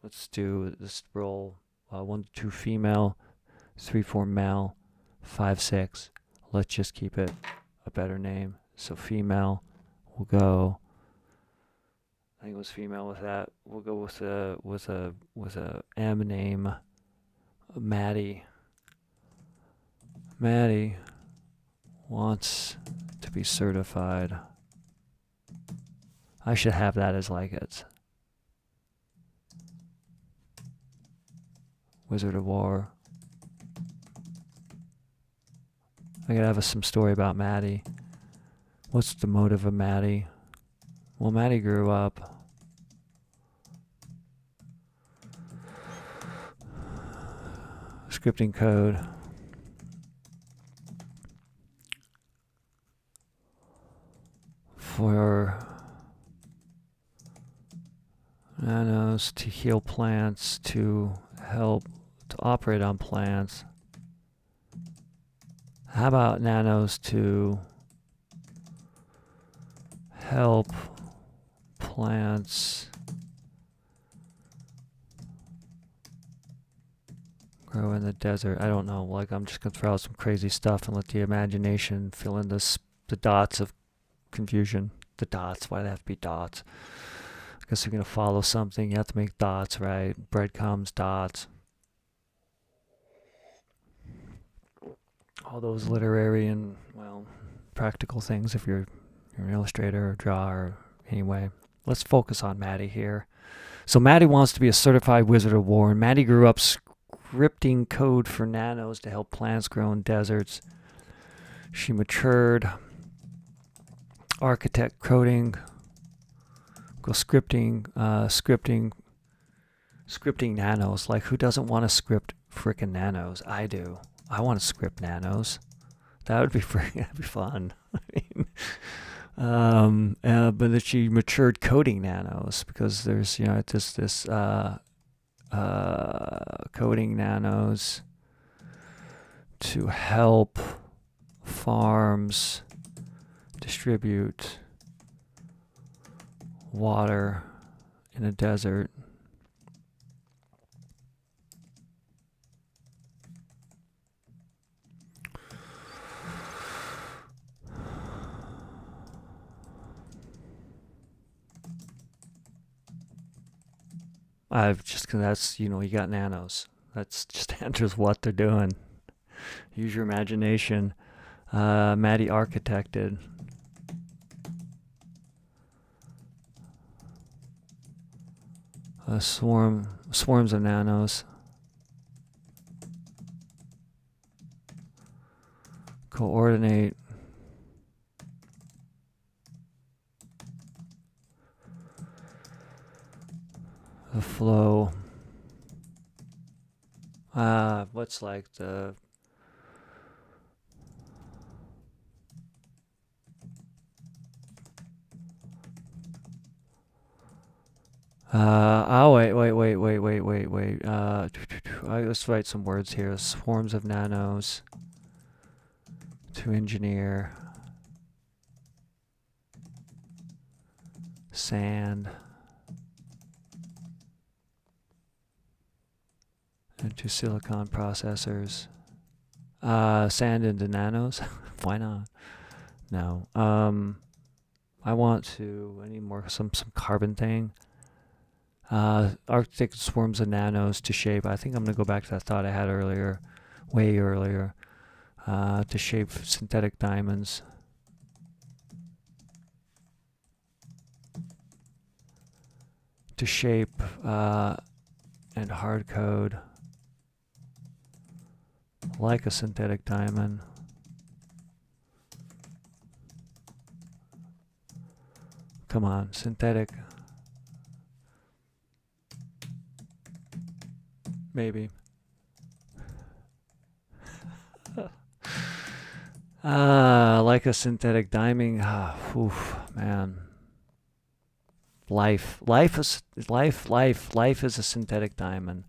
S1: Let's do this roll. 1 to 2 female, 3 4 male, 5 6. Let's just keep it a better name. So female. We'll go. I think it was female with that. We'll go with a M name. Maddie. Maddie wants to be certified. I should have that as like it's Wizard of War. I gotta have some story about Maddie. What's the motive of Maddie? Well, Maddie grew up scripting code for nanos to heal plants, to help to operate on plants. How about nanos to help plants grow in the desert? I don't know. Like, I'm just gonna throw out some crazy stuff and let the imagination fill in the dots of confusion. The dots. Why do they have to be dots? I guess you're gonna follow something. You have to make dots, right? Breadcrumbs, dots. All those literary and, well, practical things if you're an illustrator or drawer. Anyway, let's focus on Maddie here. So Maddie wants to be a certified wizard of war, and Maddie grew up scripting code for nanos to help plants grow in deserts. She matured architect coding, go scripting nanos. Like, who doesn't want to script frickin' nanos? I do. I want to script nanos. That would be that'd be fun. I mean, but that she matured coding nanos because there's, you know, this coding nanos to help farms distribute water in a desert. That's, you know, you got nanos. That's just answers what they're doing. Use your imagination. Maddie architected. Swarms of nanos. Coordinate. The flow. What's like the wait. Let's write some words here. Swarms of nanos to engineer sand into silicon processors. Sand into nanos. Why not? No. I need more some carbon thing. Arctic swarms of nanos to shape. I think I'm gonna go back to that thought I had earlier, way earlier, to shape synthetic diamonds. To shape and hard code like a synthetic diamond. Come on, synthetic. Maybe. Like a synthetic diamond. Oof, man. Life is a synthetic diamond.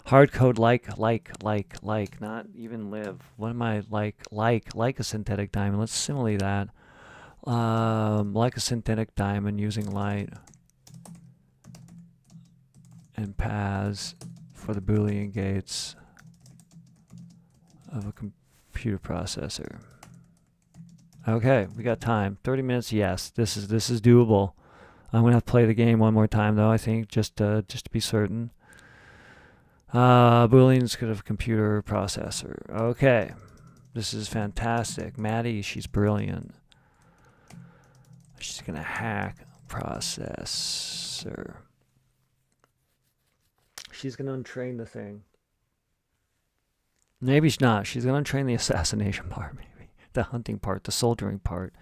S1: Hard code like, not even live. What am I like a synthetic diamond? Let's simulate that. Like a synthetic diamond using light and paths for the Boolean gates of a computer processor. Okay, we got time. 30 minutes. Yes, this is doable. I'm gonna have to play the game one more time though. I think just to be certain. Booleans could have a computer processor. Okay, this is fantastic. Maddie, she's brilliant. She's gonna hack processor. She's gonna untrain the thing. Maybe she's not. She's gonna untrain the assassination part, maybe. The hunting part, the soldiering part.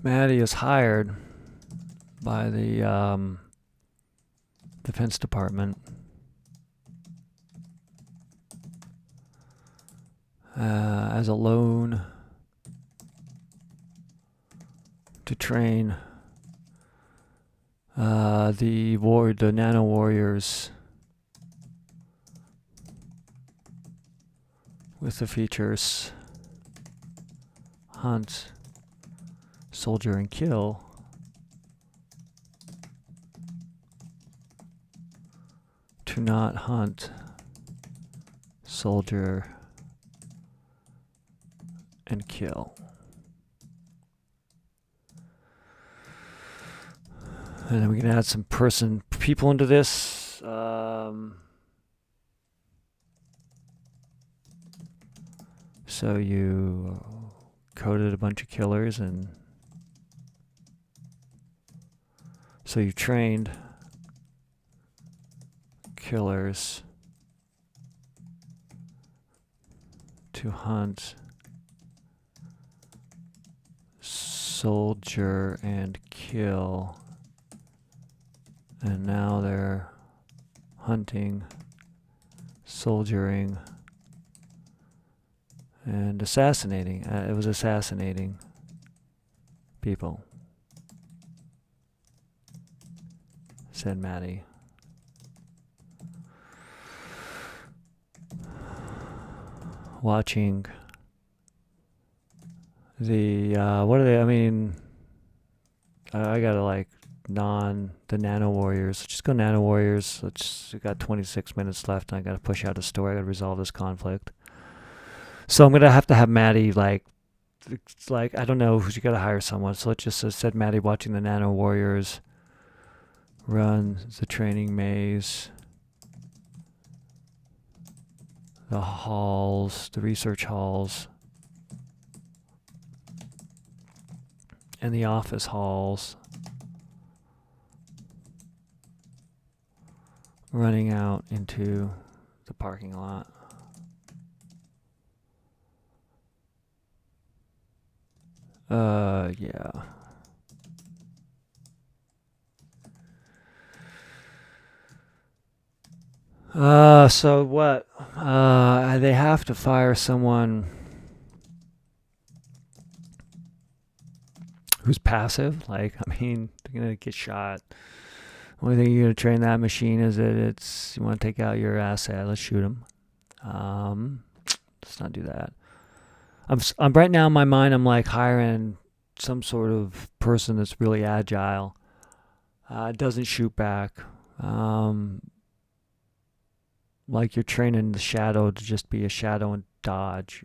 S1: Maddie is hired by the Defense Department as a loan to train the nano warriors with the features hunt, soldier, and kill. To not hunt, soldier, and kill. And then we can add some people into this. So you coded a bunch of killers, and so you trained killers to hunt, soldier, and kill. And now they're hunting, soldiering, and assassinating. It was assassinating people, said Maddie. Watching the, what are they, I mean, I gotta like the Nano Warriors. Just go Nano Warriors. We got 26 minutes left and I gotta push out a story. I gotta resolve this conflict. So I'm gonna have to have Maddie like I don't know who's, you gotta hire someone. So let's just said Maddie watching the Nano Warriors run the training maze, the halls, the research halls, and the office halls, running out into the parking lot. Yeah. So what? They have to fire someone who's passive. Like, I mean, they're gonna get shot. The only thing you're gonna train that machine is that you want to take out your asset. Let's shoot him. Let's not do that. I'm right now in my mind. I'm like hiring some sort of person that's really agile. Doesn't shoot back. Like you're training the shadow to just be a shadow and dodge.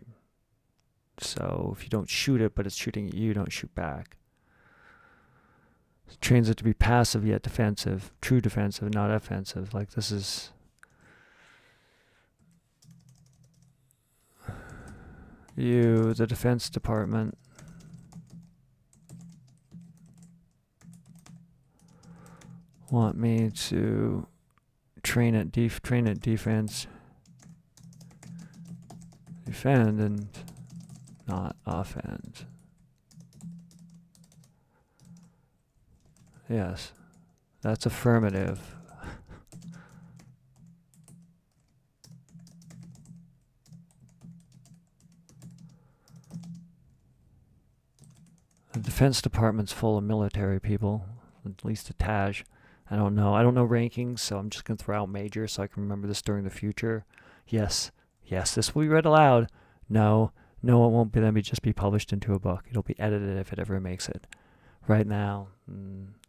S1: So if you don't shoot it, but it's shooting at you, don't shoot back. It trains it to be passive yet defensive, true defensive, not offensive. Like this is you, the Defense Department. Want me to train at defense, defend, and not offend. Yes, that's affirmative. The Defense Department's full of military people, at least a Taj. I don't know. I don't know rankings, so I'm just going to throw out major so I can remember this during the future. Yes, this will be read aloud. No, it won't be. Let me just be published into a book. It'll be edited if it ever makes it. Right now,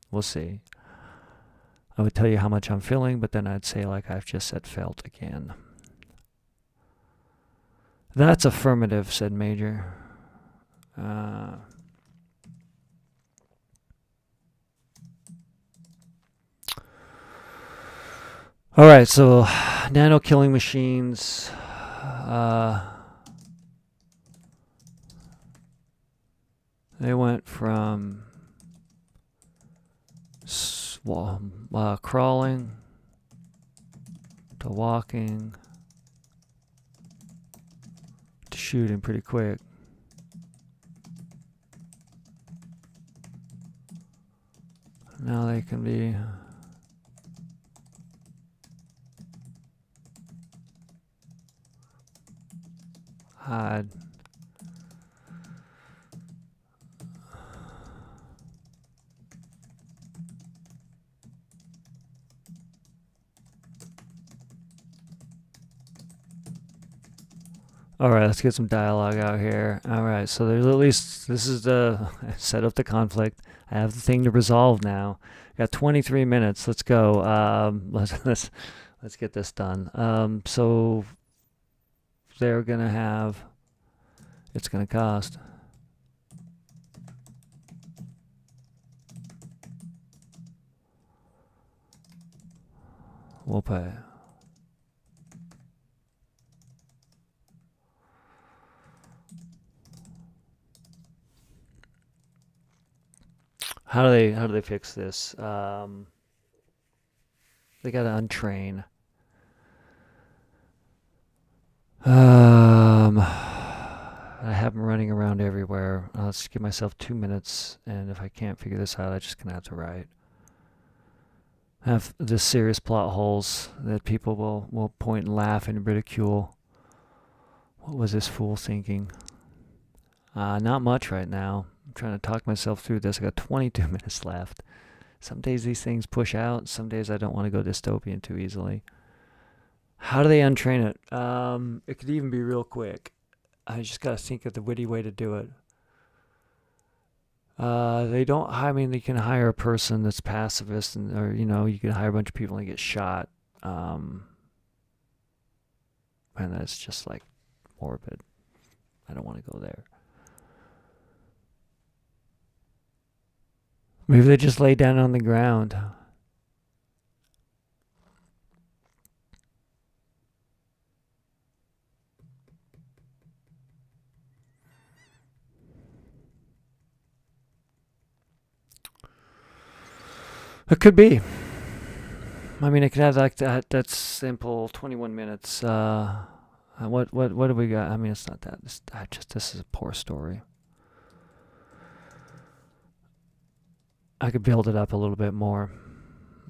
S1: we'll see. I would tell you how much I'm feeling, but then I'd say like I've just said felt again. That's affirmative, said Major. All right, so nano killing machines. They went from crawling to walking to shooting pretty quick. Now they can be hide. All right, let's get some dialogue out here. All right, so there's at least, this is the, set up the conflict. I have the thing to resolve now. Got 23 minutes. Let's go. Let's get this done. So they're going to have, it's going to cost. We'll pay. How do they fix this? They got to untrain. I have them running around everywhere. Let's give myself 2 minutes, and if I can't figure this out, I'm just gonna have to write. Have the serious plot holes that people will point and laugh and ridicule. What was this fool thinking? Not much right now. I'm trying to talk myself through this. I got 22 minutes left. Some days these things push out. Some days I don't want to go dystopian too easily. How do they untrain it? It could even be real quick. I just got to think of the witty way to do it. They don't, I mean, they can hire a person that's pacifist, or, you can hire a bunch of people and get shot. And that's just like morbid. I don't want to go there. Maybe they just lay down on the ground. It could be. I mean, it could have like that. That's simple. 21 minutes. What do we got? I mean, it's not that. This is a poor story. I could build it up a little bit more.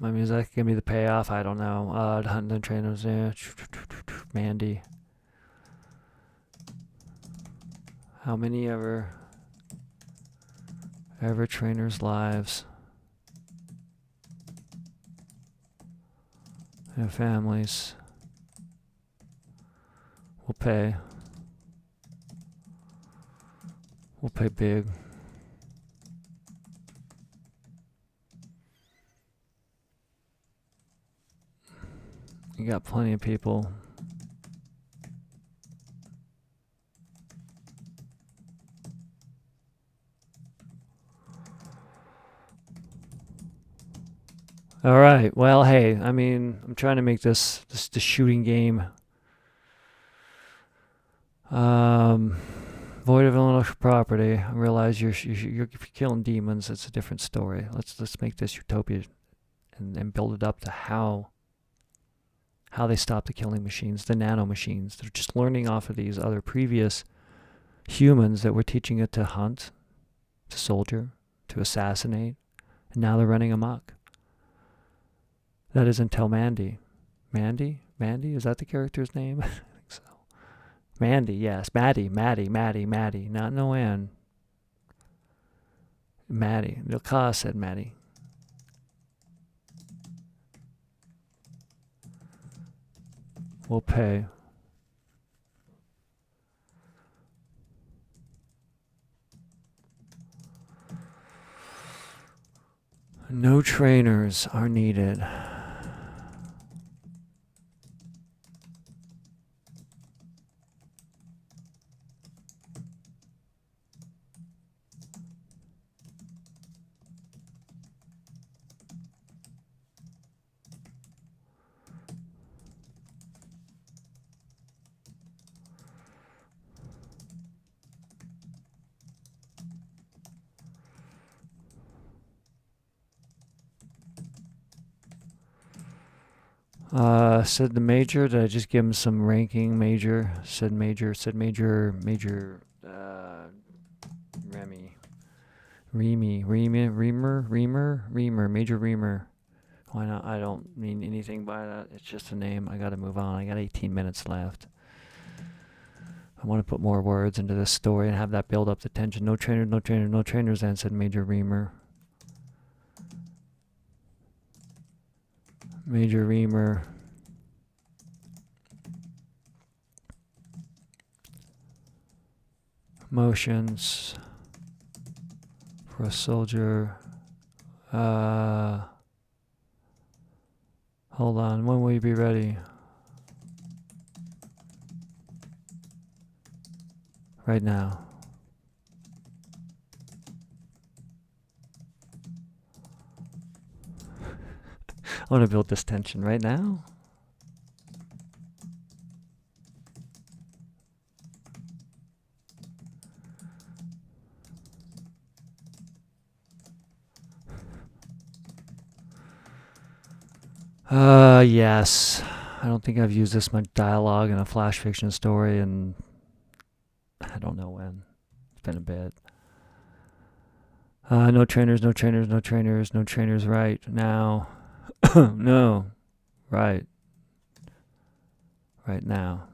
S1: I mean, is that gonna be the payoff? I don't know. Hunting the trainers. Mandy. How many ever trainers' lives? Their families. We'll pay. We'll pay big. You got plenty of people. All right. Well, hey, I mean, I'm trying to make this the shooting game. Void of intellectual property. I realize you're killing demons. It's a different story. Let's make this utopia and build it up to how they stop the killing machines, the nano machines. They're just learning off of these other previous humans that were teaching it to hunt, to soldier, to assassinate, and now they're running amok. That is until Mandy. Mandy? Is that the character's name? I think so. Mandy, yes. Maddie. Not no N. Maddie. Ka said Maddie. We'll pay. No trainers are needed. Said the major. Did I just give him some ranking? Major. Said major. Reamer. Major Reamer. Why not? I don't mean anything by that. It's just a name. I gotta move on. I got 18 minutes left. I want to put more words into this story and have that build up the tension. No trainers, then said Major Reamer. Major Reamer. Motions for a soldier. Hold on. When will you be ready? Right now. I want to build this tension right now. Yes. I don't think I've used this much dialogue in a flash fiction story, and I don't know when. It's been a bit. No trainers right now. No. Right now.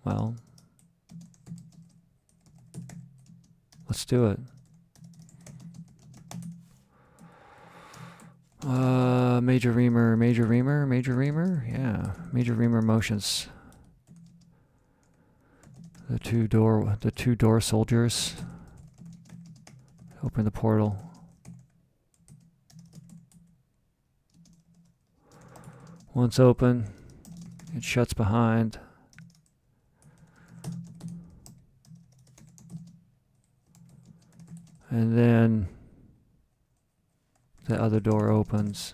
S1: Well, let's do it. Major Reamer. Yeah. Major Reamer motions. The two door soldiers. Open the portal. Once open, it shuts behind. And then the other door opens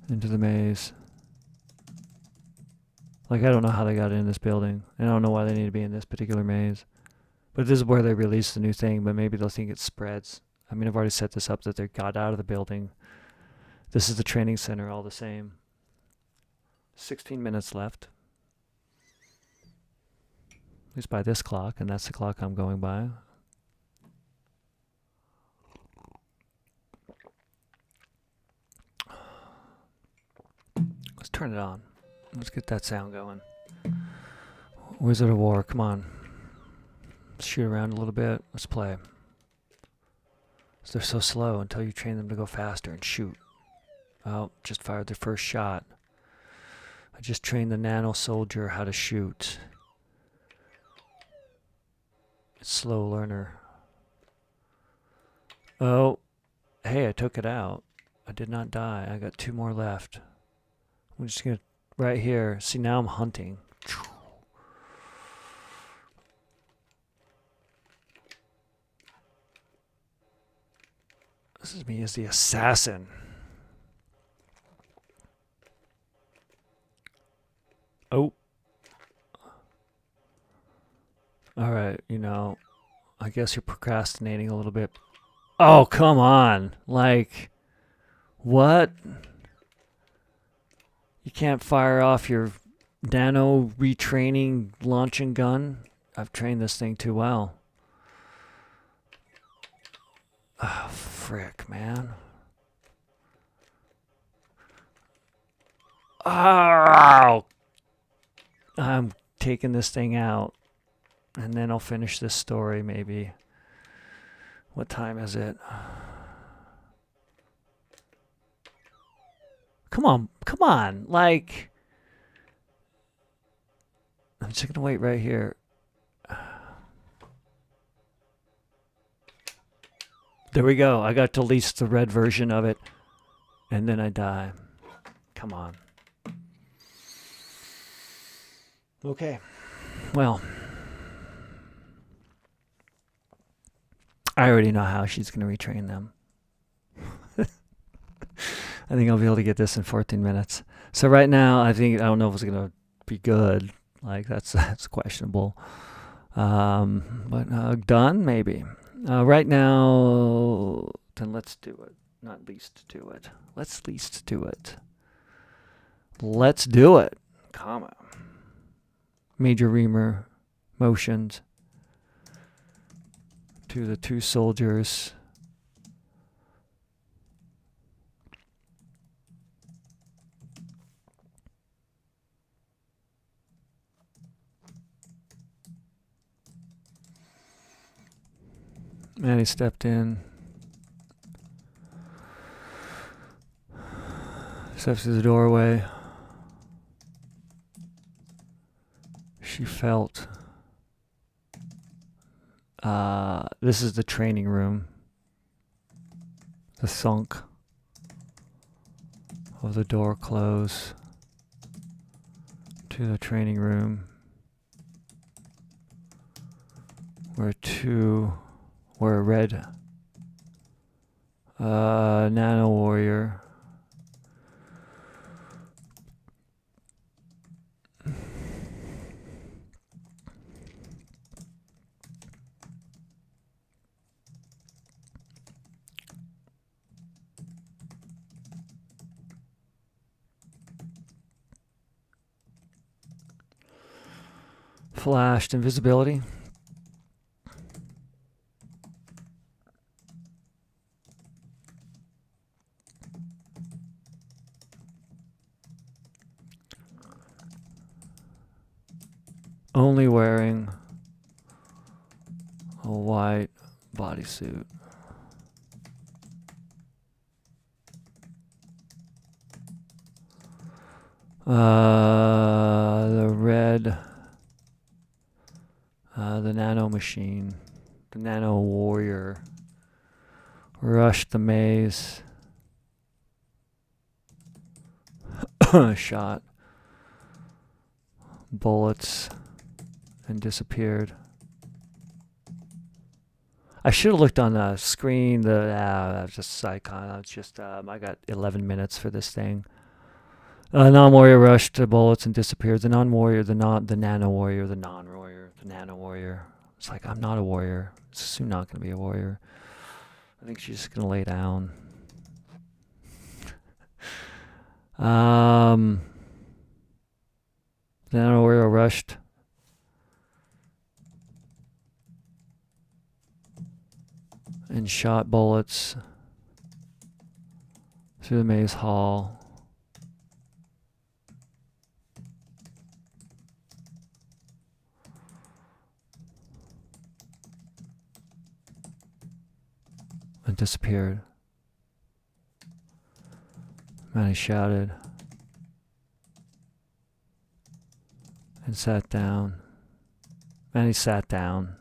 S1: into the maze. Like, I don't know how they got in this building. And I don't know why they need to be in this particular maze. But this is where they release the new thing, but maybe they'll think it spreads. I mean, I've already set this up that they got out of the building. This is the training center all the same. 16 minutes left. At least by this clock, and that's the clock I'm going by. Let's turn it on. Let's get that sound going. Wizard of War, come on. Let's shoot around a little bit. Let's play. They're so slow until you train them to go faster and shoot. Oh, just fired their first shot. I just trained the nano soldier how to shoot. It's slow learner. Oh, hey, I took it out. I did not die. I got 2 more left. I'm just gonna, right here. See, now I'm hunting. This is me as the assassin. Oh. Alright, you know, I guess you're procrastinating a little bit. Oh, come on. Like, what? You can't fire off your nano retraining launching gun? I've trained this thing too well. Oh, frick, man. Oh! I'm taking this thing out. And then I'll finish this story, maybe. What time is it? Come on. Like, I'm just gonna wait right here. There we go. I got to at least the red version of it. And then I die. Come on. Okay. Well, I already know how she's going to retrain them. I think I'll be able to get this in 14 minutes. So right now, I don't know if it's going to be good. Like, that's questionable. But done, maybe. Right now, then let's do it. Not least do it. Let's least do it. Let's do it. Comma. Major reamer motioned to the 2 soldiers. And he stepped in. Steps to the doorway. She felt. This is the training room. The thunk of the door close to the training room. Where a red nano warrior flashed invisibility. Only wearing a white bodysuit. The red, the nano machine, the nano warrior rushed the maze, shot bullets, and disappeared. I should have looked on the screen. Just Psycon. It's just I got 11 minutes for this thing. Non-warrior rushed to bullets and disappeared. The non-warrior, the nano warrior, the non-warrior, the nano warrior. It's like, I'm not a warrior. It's soon not going to be a warrior. I think she's just going to lay down. The nano warrior rushed. And shot bullets through the maze hall. And disappeared. And he shouted, and sat down. And he sat down.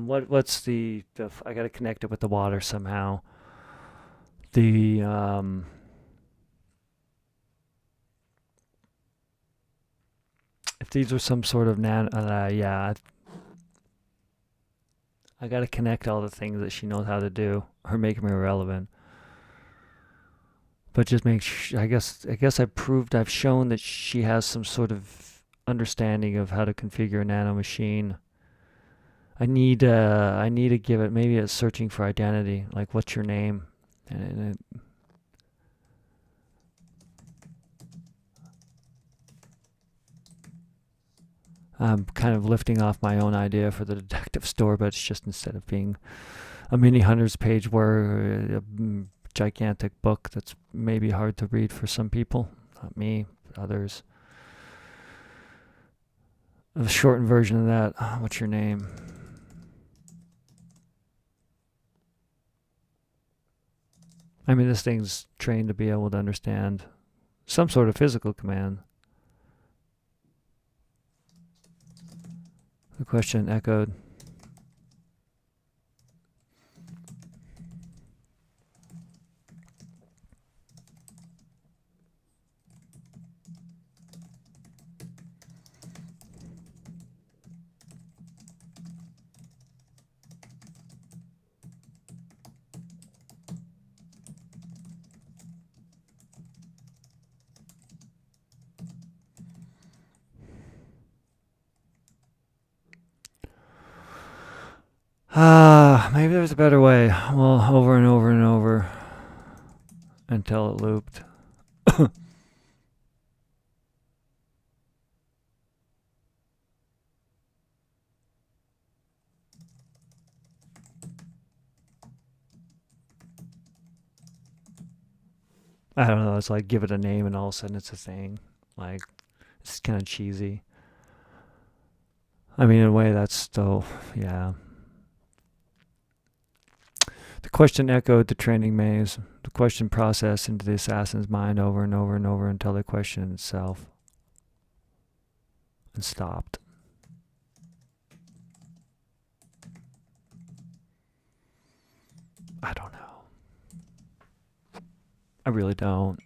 S1: What's the I gotta connect it with the water somehow. The if these are some sort of yeah, I gotta connect all the things that she knows how to do, or make them irrelevant. But just I guess I've shown that she has some sort of understanding of how to configure a nano machine. I need to give it, maybe it's searching for identity, like what's your name, and I'm kind of lifting off my own idea for the detective store, but it's just instead of being a mini hunter's page where a gigantic book that's maybe hard to read for some people, not me, but others. A shortened version of that. What's your name? I mean, this thing's trained to be able to understand some sort of physical command. The question echoed. Maybe there's a better way. Well, over and over and over until it looped. I don't know. It's like give it a name and all of a sudden it's a thing. Like, it's kind of cheesy. I mean, in a way, that's still, yeah. The question echoed the training maze. The question processed into the assassin's mind over and over and over until the question itself and stopped. I don't know. I really don't.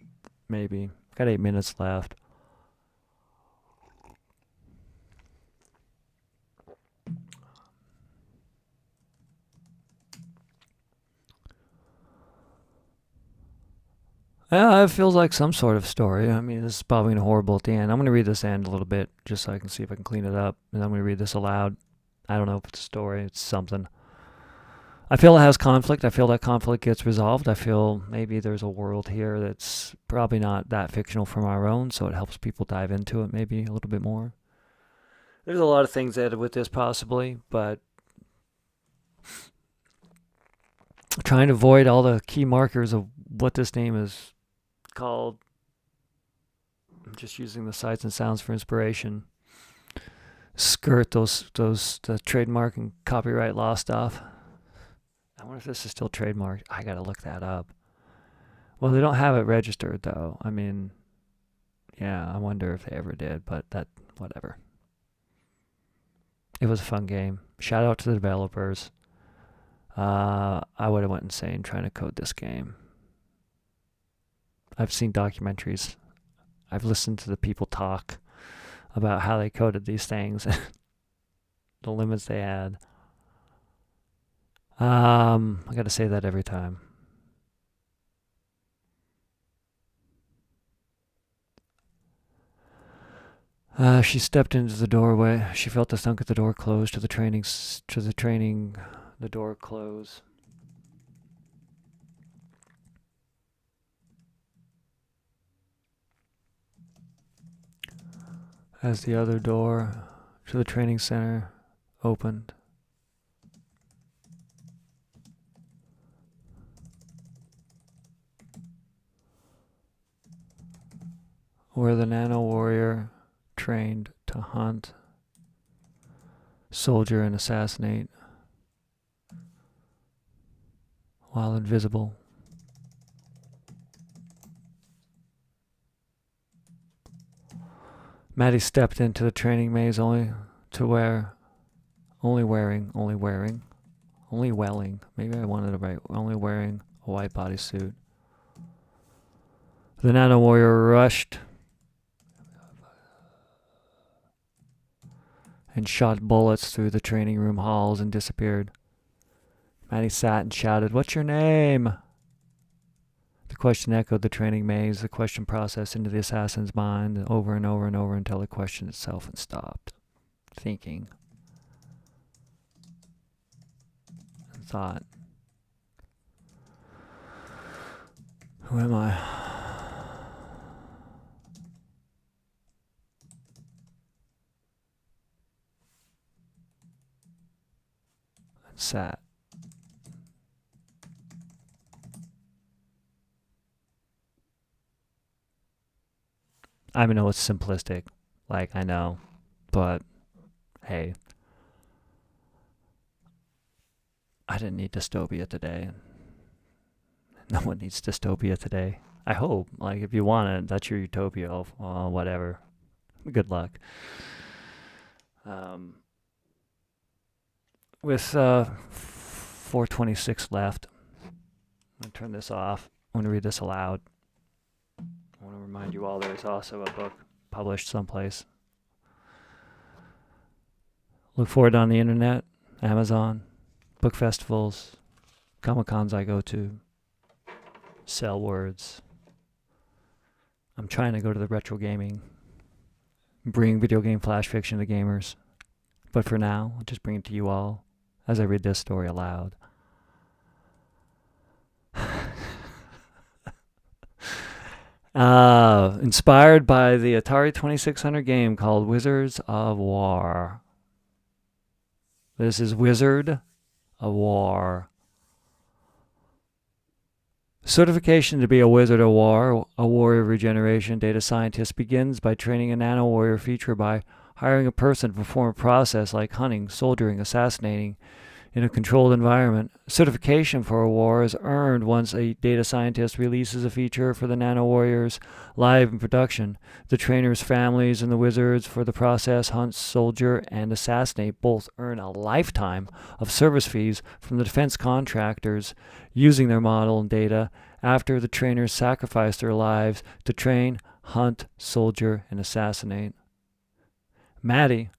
S1: Maybe. Got 8 minutes left. Yeah, it feels like some sort of story. I mean, this is probably horrible at the end. I'm going to read this end a little bit just so I can see if I can clean it up. And I'm going to read this aloud. I don't know if it's a story. It's something. I feel it has conflict. I feel that conflict gets resolved. I feel maybe there's a world here that's probably not that fictional from our own, so it helps people dive into it maybe a little bit more. There's a lot of things added with this possibly, but trying to avoid all the key markers of what this name is called. I'm just using the sights and sounds for inspiration. Skirt the trademark and copyright law stuff. I wonder if this is still trademarked. I gotta look that up. Well, they don't have it registered though. I mean, yeah, I wonder if they ever did, but that, whatever. It was a fun game. Shout out to the developers. I would have went insane trying to code this game. I've seen documentaries. I've listened to the people talk about how they coded these things and the limits they had. I gotta say that every time. She stepped into the doorway. She felt the thunk of the door close the door close. As the other door to the training center opened. Where the nano warrior trained to hunt, soldier, and assassinate. while invisible. Maddie stepped into the training maze only wearing, maybe I wanted to write, only wearing a white bodysuit. The nano warrior rushed and shot bullets through the training room halls and disappeared. Maddie sat and shouted, "What's your name?" The question echoed the training maze. The question processed into the assassin's mind over and over and over until it questioned itself and stopped thinking and thought, "Who am I?" And sat. I know it's simplistic, like I know, but hey, I didn't need dystopia today. No one needs dystopia today. I hope, like, if you want it, that's your utopia. Whatever. Good luck. With 4:26 left, I'm gonna turn this off. I'm gonna read this aloud. I want to remind you all there's also a book published someplace. Look for it on the internet, Amazon, book festivals, Comic-Cons I go to, sell words. I'm trying to go to the retro gaming, bring video game flash fiction to gamers. But for now, I'll just bring it to you all as I read this story aloud. Inspired by the Atari 2600 game called Wizards of War. This is Wizard of War. Certification to be a Wizard of War, a warrior of regeneration data scientist, begins by training a nano warrior feature by hiring a person to perform a process like hunting, soldiering, assassinating in a controlled environment. Certification for a war is earned once a data scientist releases a feature for the nano warriors live in production. The trainers' families and the wizards for the process, hunt, soldier, and assassinate both earn a lifetime of service fees from the defense contractors using their model and data after the trainers sacrifice their lives to train, hunt, soldier, and assassinate. Maddie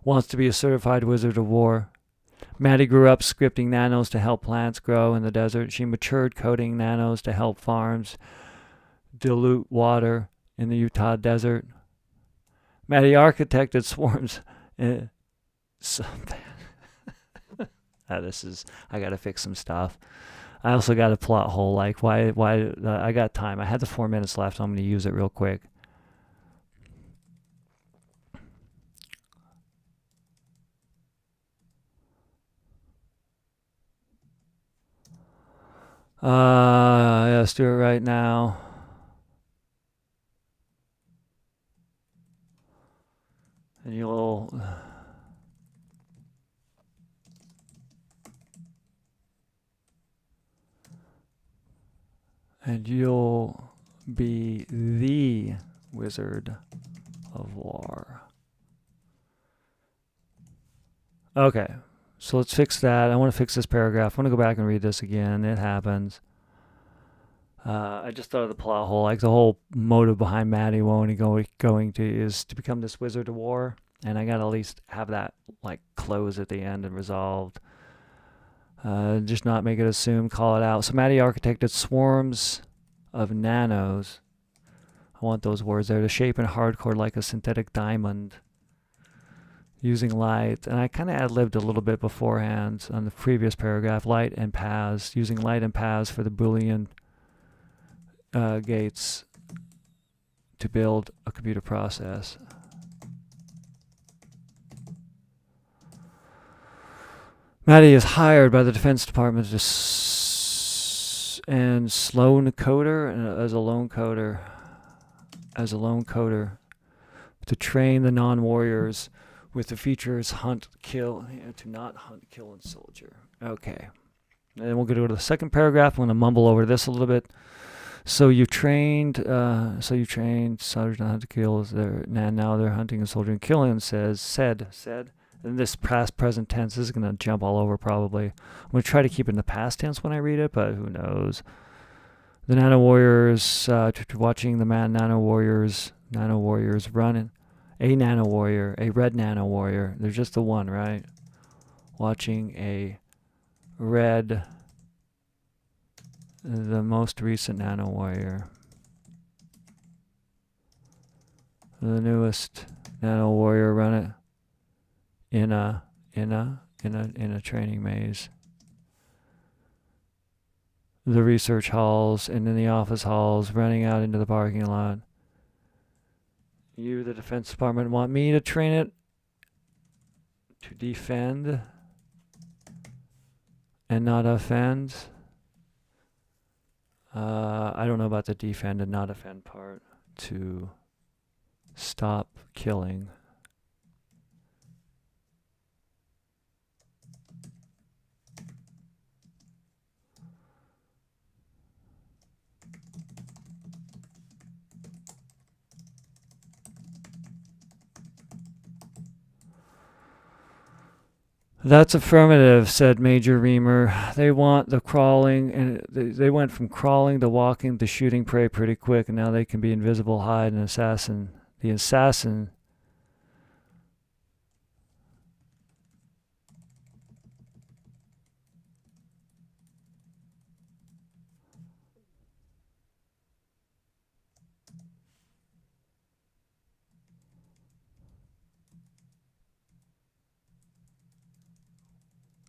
S1: wants to be a certified Wizard of War. Maddie grew up scripting nanos to help plants grow in the desert. She matured coding nanos to help farms dilute water in the Utah desert. Maddie architected swarms. I gotta fix some stuff. I also got a plot hole. Like why? I got time. I had the 4 minutes left, so I'm gonna use it real quick. Yeah, let's do it right now. And you'll be the Wizard of War. Okay. So let's fix that. I want to fix this paragraph. I want to go back and read this again. It happens. I just thought of the plot hole. Like the whole motive behind Maddie going to is to become this Wizard of War, and I gotta at least have that like close at the end and resolved. Just not make it assumed. Call it out. So Maddie architected swarms of nanos. I want those words there to shape and hardcore like a synthetic diamond. Using light, and I kind of ad-libbed a little bit beforehand on the previous paragraph, light and paths, using light and paths for the Boolean gates to build a computer process. Maddie is hired by the Defense Department and Sloan Coder, and as a lone coder, to train the non-warriors with the features hunt, kill, to not hunt, kill, and soldier. Okay. And then we'll go to the second paragraph. I'm going to mumble over this a little bit. So you trained soldiers not to kill. Now they're hunting and soldiering and killing. Said. And this past present tense, this is going to jump all over probably. I'm going to try to keep it in the past tense when I read it, but who knows. The Nano Warriors, watching the Nano Warriors running. A Nano Warrior, a red Nano Warrior. There's just the one, right? Watching a red, the most recent Nano Warrior. The newest Nano Warrior run it in a training maze. The research halls and in the office halls, running out into the parking lot. You, the Defense Department, want me to train it to defend and not offend? I don't know about the defend and not offend part. To stop killing. That's affirmative, said Major Reamer. They want the crawling, and they went from crawling to walking to shooting prey pretty quick, and now they can be invisible, hide, and assassin. The assassin.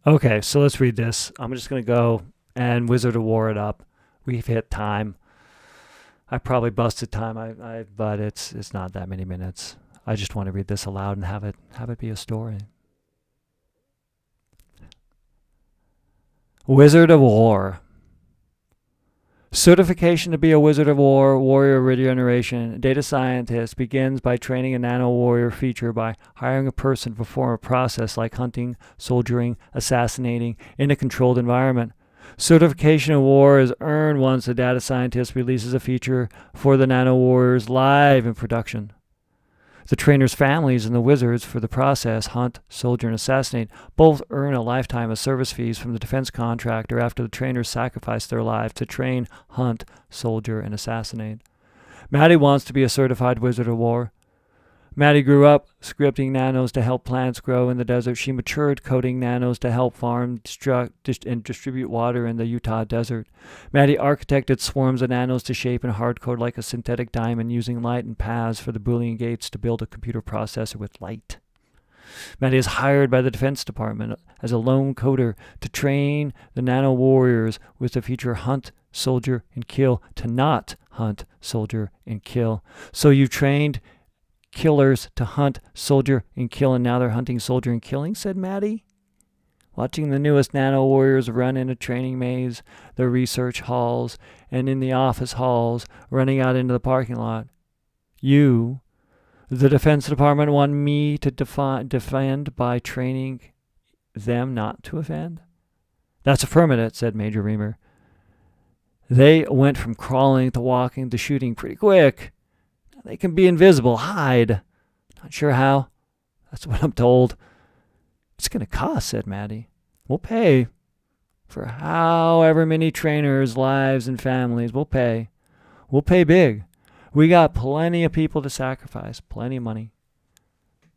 S1: Okay, so let's read this. I'm just going to go and Wizard of War it up. We've hit time. I probably busted time, but it's not that many minutes. I just want to read this aloud and have it be a story. Wizard of War. Certification to be a Wizard of War, warrior regeneration, data scientist begins by training a nano warrior feature by hiring a person to perform a process like hunting, soldiering, assassinating in a controlled environment. Certification of war is earned once the data scientist releases a feature for the nano warriors live in production. The trainer's families and the wizards for the process, hunt, soldier, and assassinate, both earn a lifetime of service fees from the defense contractor after the trainers sacrifice their lives to train, hunt, soldier, and assassinate. Maddie wants to be a certified Wizard of War. Maddie grew up scripting nanos to help plants grow in the desert. She matured coding nanos to help farm and distribute water in the Utah desert. Maddie architected swarms of nanos to shape and hard code like a synthetic diamond using light and paths for the Boolean gates to build a computer processor with light. Maddie is hired by the Defense Department as a lone coder to train the nano warriors with the feature hunt, soldier, and kill to not hunt, soldier, and kill. So you trained killers to hunt, soldier, and kill, and now they're hunting, soldier, and killing, said Maddie. Watching the newest nano warriors run in a training maze, the research halls, and in the office halls, running out into the parking lot. You, the Defense Department, want me to defend by training them not to offend? That's affirmative, said Major Reamer. They went from crawling to walking to shooting pretty quick. They can be invisible, hide. Not sure how. That's what I'm told. It's going to cost, said Maddie. We'll pay. For however many trainers, lives, and families, we'll pay. We'll pay big. We got plenty of people to sacrifice, plenty of money.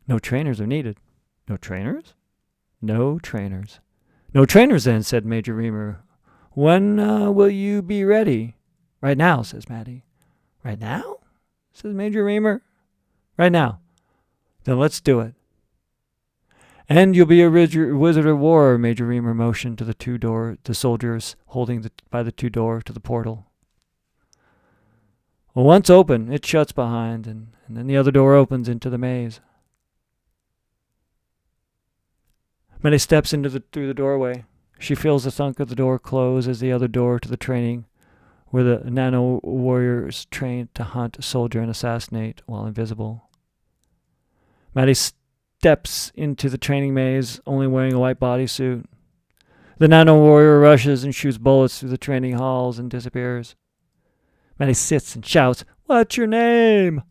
S1: No trainers are needed. No trainers? No trainers. No trainers then, said Major Reamer. When will you be ready? Right now, says Maddie. Right now? Says Major Reamer. Right now. Then let's do it. And you'll be a Wizard of War, Major Reamer motioned to the soldiers holding by the two door to the portal. Well, once open, it shuts behind, and then the other door opens into the maze. Maddie steps through the doorway. She feels the thunk of the door close as the other door to the training where the nano warriors trained to hunt, soldier, and assassinate while invisible. Maddie steps into the training maze, only wearing a white bodysuit. The nano warrior rushes and shoots bullets through the training halls and disappears. Maddie sits and shouts, "What's your name?"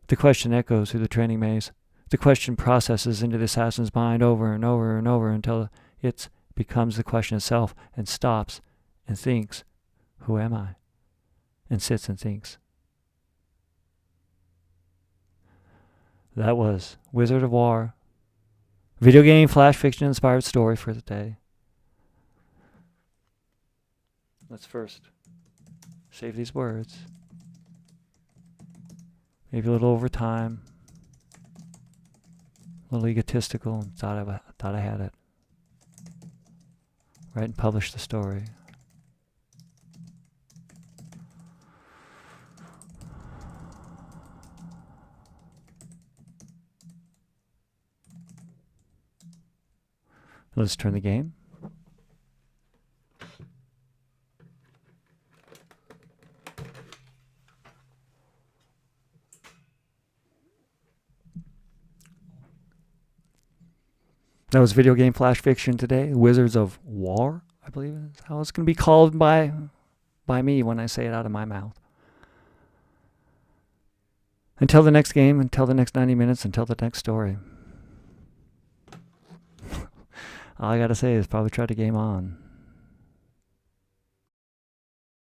S1: The question echoes through the training maze. The question processes into the assassin's mind over and over and over until it becomes the question itself and stops and thinks, "Who am I?" and sits and thinks. That was Wizard of War, video game flash fiction inspired story for the day. Let's first save these words. Maybe a little over time. A little egotistical. Thought I had it. Write and publish the story. Let's turn the game. That was video game flash fiction today. Wizards of War, I believe is how it's going to be called by me when I say it out of my mouth. Until the next game, until the next 90 minutes, until the next story. All I got to say is probably try to game on.